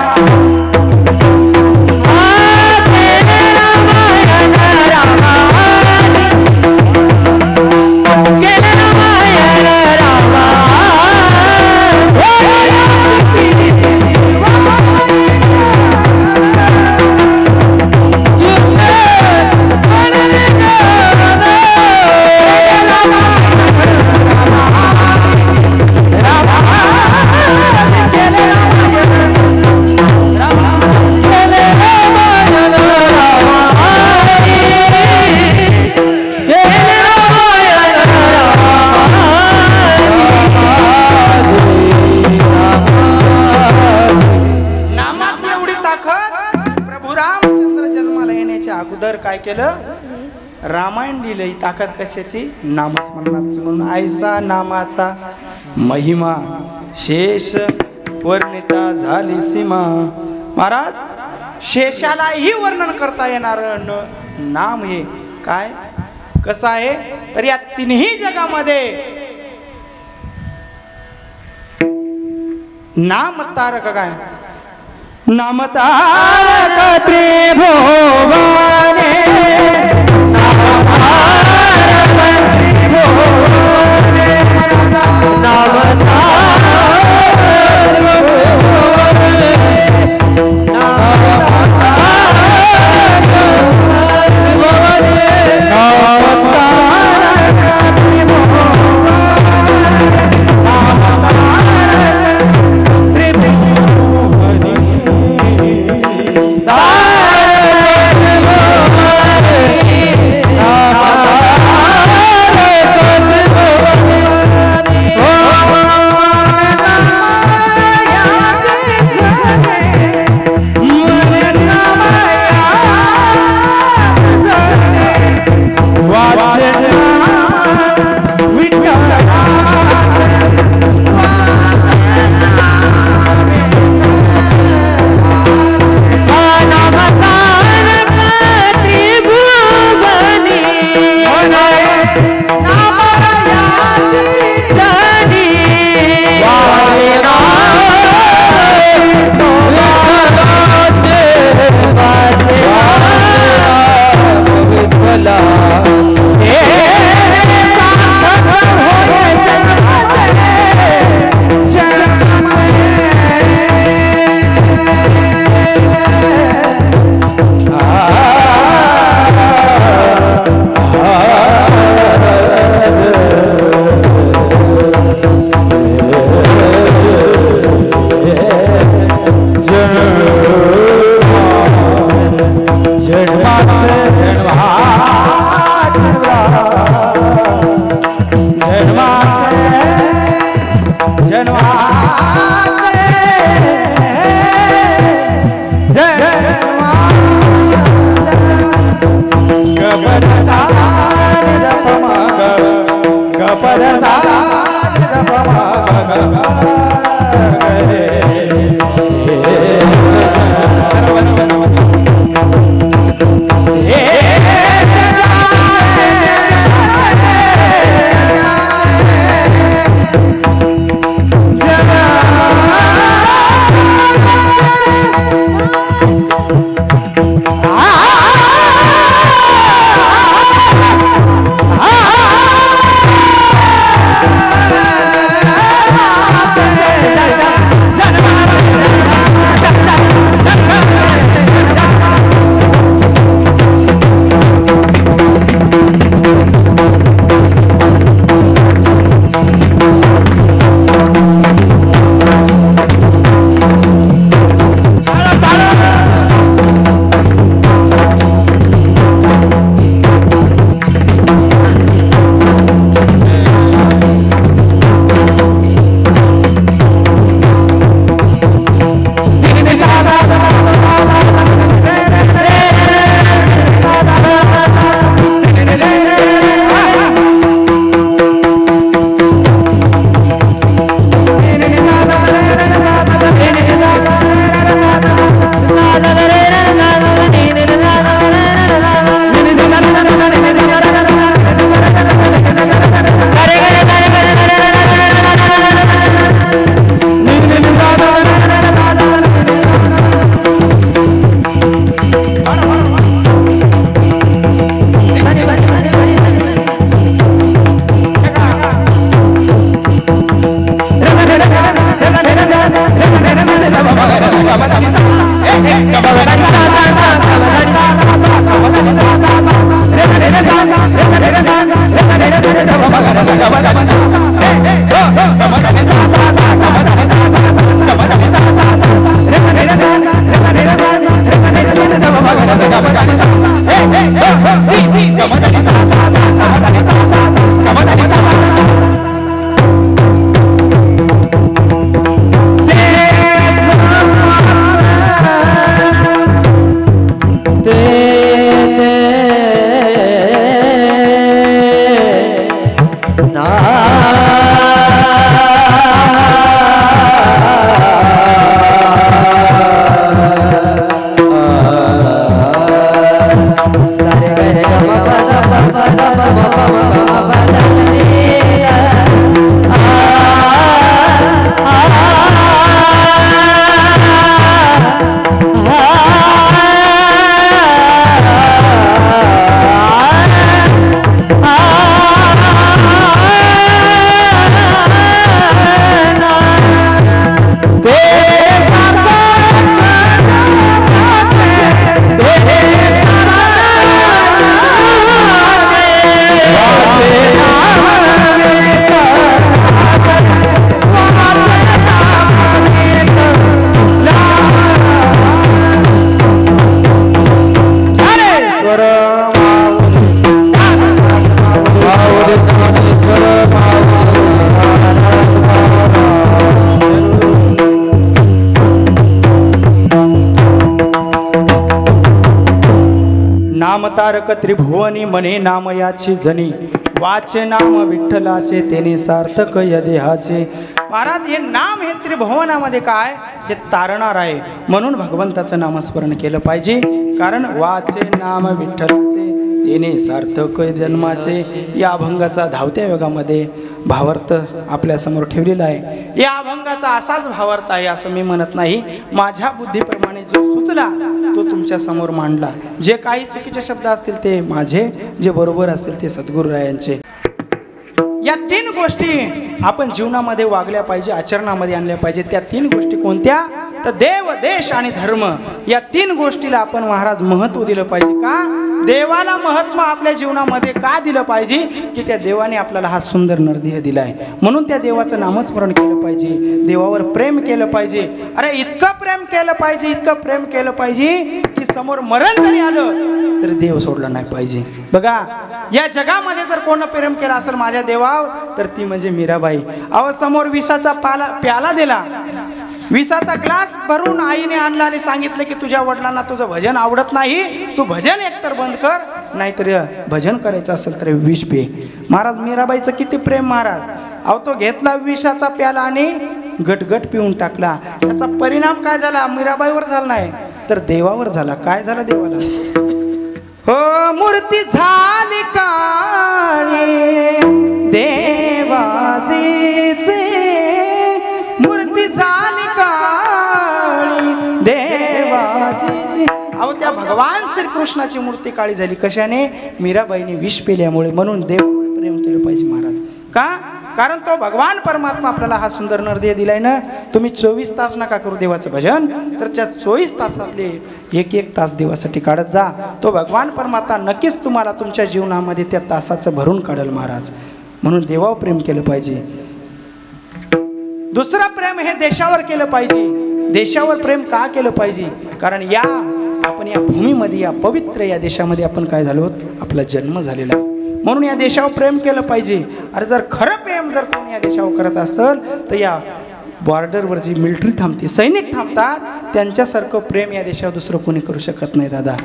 अगोदर काय केलं, रामायण लिहिलं. ही ताकद कशाची, नामस्मरणाची. म्हणून ऐसा नामाचा महिमा शेष वर्णिता झाली सीमा. महाराज शेषालाही वर्णन करता येणार नाम हे काय कसं आहे. तर या तिन्ही जगामध्ये नाम तारक काय, नाम तारक त्रिभुवने नाम तारक त्रिभुवने नाम नामतारक त्रिभुवनी मने नाम याची जनी वाचे नाम विठ्ठलाचे तेने सार्थक या देहाचे. महाराज हे नाम हे त्रिभुवनामध्ये काय हे तारणार आहे म्हणून भगवंताचं नामस्मरण केलं पाहिजे. कारण वाचे नाम विठ्ठलाचे तेने सार्थक जन्माचे. या अभंगाचा धावत्या योगामध्ये भावार्थ आपल्यासमोर ठेवलेला आहे. या अभंगाचा असाच भावार्थ आहे असं मी म्हणत नाही. माझ्या बुद्धीप्रमाणे जो सुचला तो तुमच्या समोर मांडला. जे काही चुकीचे शब्द असतील ते माझे, जे बरोबर असतील ते सद्गुरुरायांचे. या 3 गोष्टी आपण जीवनामध्ये वागल्या पाहिजे, आचरणामध्ये आणल्या पाहिजे. त्या 3 गोष्टी कोणत्या? तर देव, देश आणि धर्म. या 3 गोष्टीला आपण महाराज महत्त्व दिलं पाहिजे. का? देवाला महत्त्व आपल्या जीवनामध्ये का दिलं पाहिजे? की त्या देवाने आपल्याला हा सुंदर नरदेह दिला आहे म्हणून त्या देवाचं नामस्मरण केलं पाहिजे. देवावर प्रेम केलं पाहिजे. अरे इतकं प्रेम केलं पाहिजे, इतकं प्रेम केलं पाहिजे की समोर मरण जरी आलं तरी देव सोडला नाही पाहिजे. बघा या जगामध्ये जर कोण प्रेम केला असेल माझ्या देवावर तर ती म्हणजे मीराबाई. अहो समोर विषाचा प्याला दिला, विषाचा ग्लास भरून आईने आणला आणि सांगितलं की तुझ्या वडिलांना तुझं भजन आवडत नाही, तू भजन एकतर बंद कर, नाहीतर भजन करायचं असेल तर विष पे. महाराज मीराबाईचं किती प्रेम महाराज. अहो तो घेतला विषाचा प्याला आणि गटगट पिऊन टाकला. त्याचा परिणाम काय झाला? मीराबाईवर झाला नाही तर देवावर झाला. काय झालं देवाला? हो मूर्ती झाली काळी देवाचीच, मूर्ती झाली काळी देवाची. अहो त्या भगवान श्रीकृष्णाची मूर्ती काळी झाली कशाने? मीराबाईने विष पेल्यामुळे. म्हणून देव प्रेम केलं पाहिजे महाराज. का? कारण तो भगवान परमात्मा आपल्याला हा सुंदर नरदेह दिलाय ना. तुम्ही 24 तास नका करू देवाचं भजन, तर त्या 24 तासातले एक तास देवासाठी काढत जा. तो भगवान परमात्मा नक्कीच तुम्हाला तुमच्या जीवनामध्ये त्या तासाचं भरून काढेल महाराज. म्हणून देवावर प्रेम केलं पाहिजे. दुसरं प्रेम हे देशावर केलं पाहिजे. देशावर प्रेम का केलं पाहिजे? कारण आपण या भूमीमध्ये, या पवित्र या देशामध्ये आपण काय झालो, आपला जन्म झालेला आहे म्हणून या देशावर प्रेम केलं पाहिजे. अरे जर खरं प्रेम जर कोणी या देशावर करत असेल तर या बॉर्डरवर जी मिलिटरी थांबते, सैनिक थांबतात, त्यांच्यासारखं प्रेम या देशावर दुसरं कोणी करू शकत नाही दादा.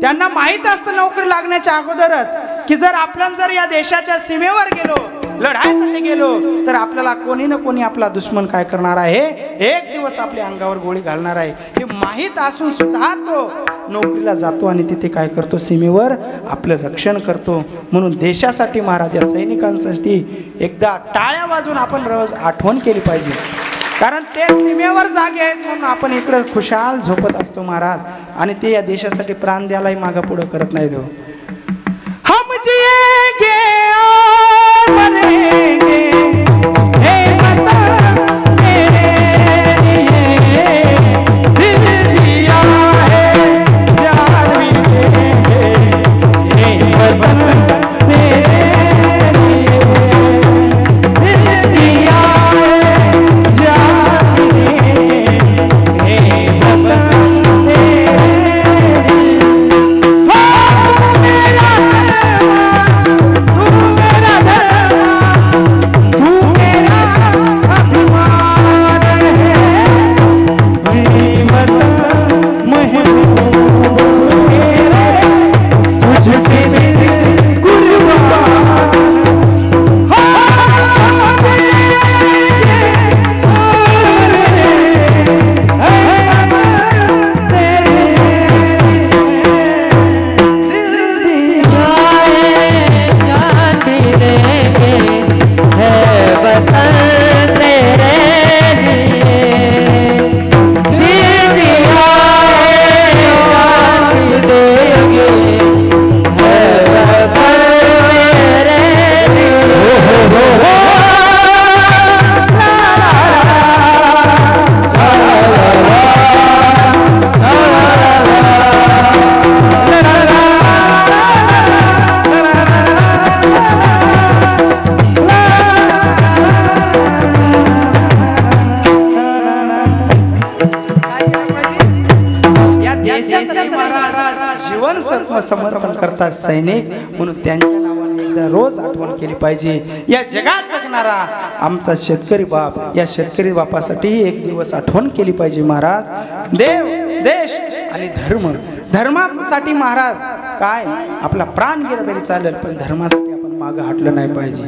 त्यांना माहीत असतं नोकरी लागण्याच्या अगोदरच की जर आपण जर या देशाच्या सीमेवर गेलो, लढाईसाठी गेलो तर आपल्याला कोणी ना कोणी आपला दुश्मन काय करणार आहे, एक दिवस आपल्या अंगावर गोळी घालणार आहे. हे माहीत असून सुद्धा तो नोकरीला जातो आणि तिथे काय करतो, सीमेवर आपलं रक्षण करतो. म्हणून देशासाठी महाराज, या सैनिकांसाठी एकदा टाळ्या वाजवून आपण रोज आठवण केली पाहिजे. कारण ते सीमेवर जागे आहेत म्हणून आपण इकडं खुशाल झोपत असतो महाराज. आणि ते या देशासाठी प्राण द्यायलाही मागं पुढं करत नाही. तो हम जिएंगे और मरेंगे हे वतन मेरे लिए, दिल दिया देशासाठी महाराज जीवन समर्पण करतात सैनिक, म्हणून त्यांच्या नावाने एकदा रोज आठवण केली पाहिजे. या जगात जगणारा आमचा शेतकरी बाप, या शेतकरी बापासाठी एक दिवस आठवण केली पाहिजे महाराज. देव, देश आणि धर्मासाठी महाराज काय आपला प्राण गेला तरी चालेल, पण धर्मासाठी आपण मागं हटलं नाही पाहिजे.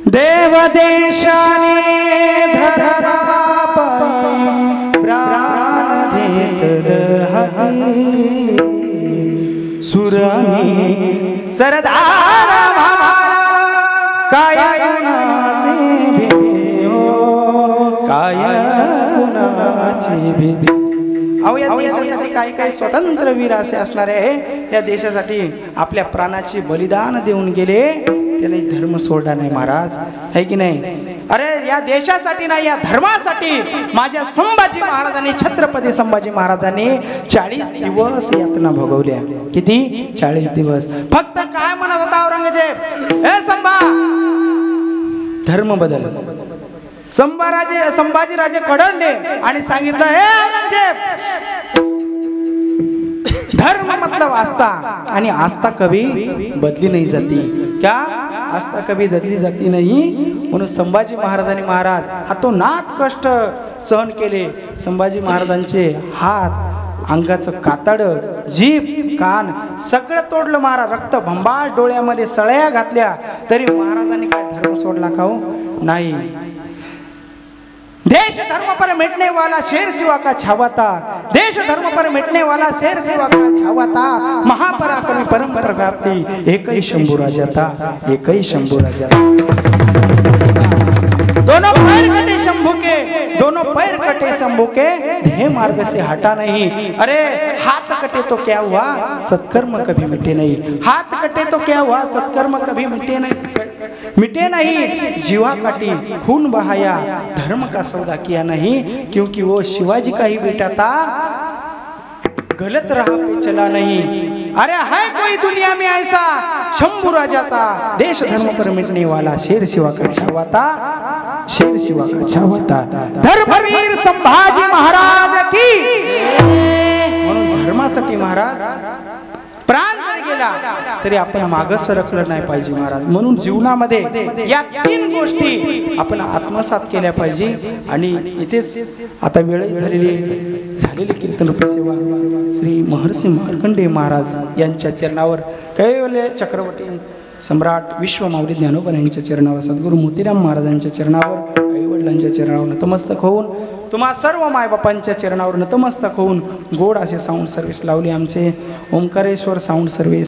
देव देशाने धर्मापायी प्राण घेतलं हाती, सुरामी सरदार काय गुणाची भीती हो, काय गुणाची भीती. अहो या देशासाठी काही स्वतंत्र वीर असे असणारे या देशासाठी आपल्या प्राणाची बलिदान देऊन गेले, त्याने धर्म सोडला नाही महाराज, है की नाही. अरे या देशासाठी नाही, या धर्मासाठी माझ्या संभाजी महाराजांनी, छत्रपती संभाजी महाराजांनी 40 दिवस यातना भोगवल्या. किती? 40 दिवस. फक्त काय म्हणत होता औरंगजेब, हे संभा धर्म बदल. संभाजी राजे कडले आणि सांगितलं, हे औरंगजेब धर्म मतलब आस्था, आणि आस्था कभी बदली नाही जाती. क्या आस्था कभी बदली जाती नाही. म्हणून संभाजी महाराजांनी महाराज अतोनात कष्ट सहन केले. संभाजी महाराजांचे हात, अंगाचं कातड, जीभ, कान सगळं तोडलं महाराज. रक्त भंबाळ, डोळ्यामध्ये सळया घातल्या, तरी महाराजांनी काय धर्म सोडला का हो? नाही. देश धर्म पर मिटने वाला शेर शिवा का छावा था, देश धर्म पर मिटने वाला शेर शिवा का छावा था, महापराक्रमी परम प्रतापी एकही शंभू राजा था, एकही शंभू राजा था. दोनों पैर कटे शंभू के, दोनों पैर कटे शंभू के, ध्येय मार्ग से हटा नहीं. अरे हाथ कटे तो क्या हुआ, सत्कर्म कभी मिटे नहीं. हाथ कटे तो क्या हुआ, सत्कर्म कभी मिटे नहीं. जीवा काटी खून बहाया, धर्म का सौदा किया नहीं, क्योंकि वो शिवाजी का ही बेटा था, गलत राह पे चला नहीं. अरे है कोई दुनिया में ऐसा, शंभू राजा था, देश धर्म पर मिटने वाला शेर शिवा का छावा था, शेर शिवा का छावा था. धर्मवीर संभाजी महाराज की. म्हणून धर्मासाठी महाराज प्राण जरी गेला तरी आपण मागं सरकलं नाही पाहिजे महाराज. म्हणून जीवनामध्ये या 3 गोष्टी आपण आत्मसात केल्या पाहिजे. आणि इथेच आता वेळ झालेली कीर्तन रूपी सेवा श्री महर्षी मार्कंडेय महाराज यांच्या चरणावर, कैवल्य चक्रवर्ती सम्राट विश्वमाऊली ज्ञानोबा यांच्या चरणावर, सद्गुरू मोतीराम महाराजांच्या चरणावर, आईवडिलांच्या चरणावर नतमस्तक होऊन, तुम्हा सर्व मायबापांच्या चरणावर नतमस्तक होऊन गोड असे साऊंड सर्व्हिस लावली आमचे ओंकारेश्वर साऊंड सर्व्हिस.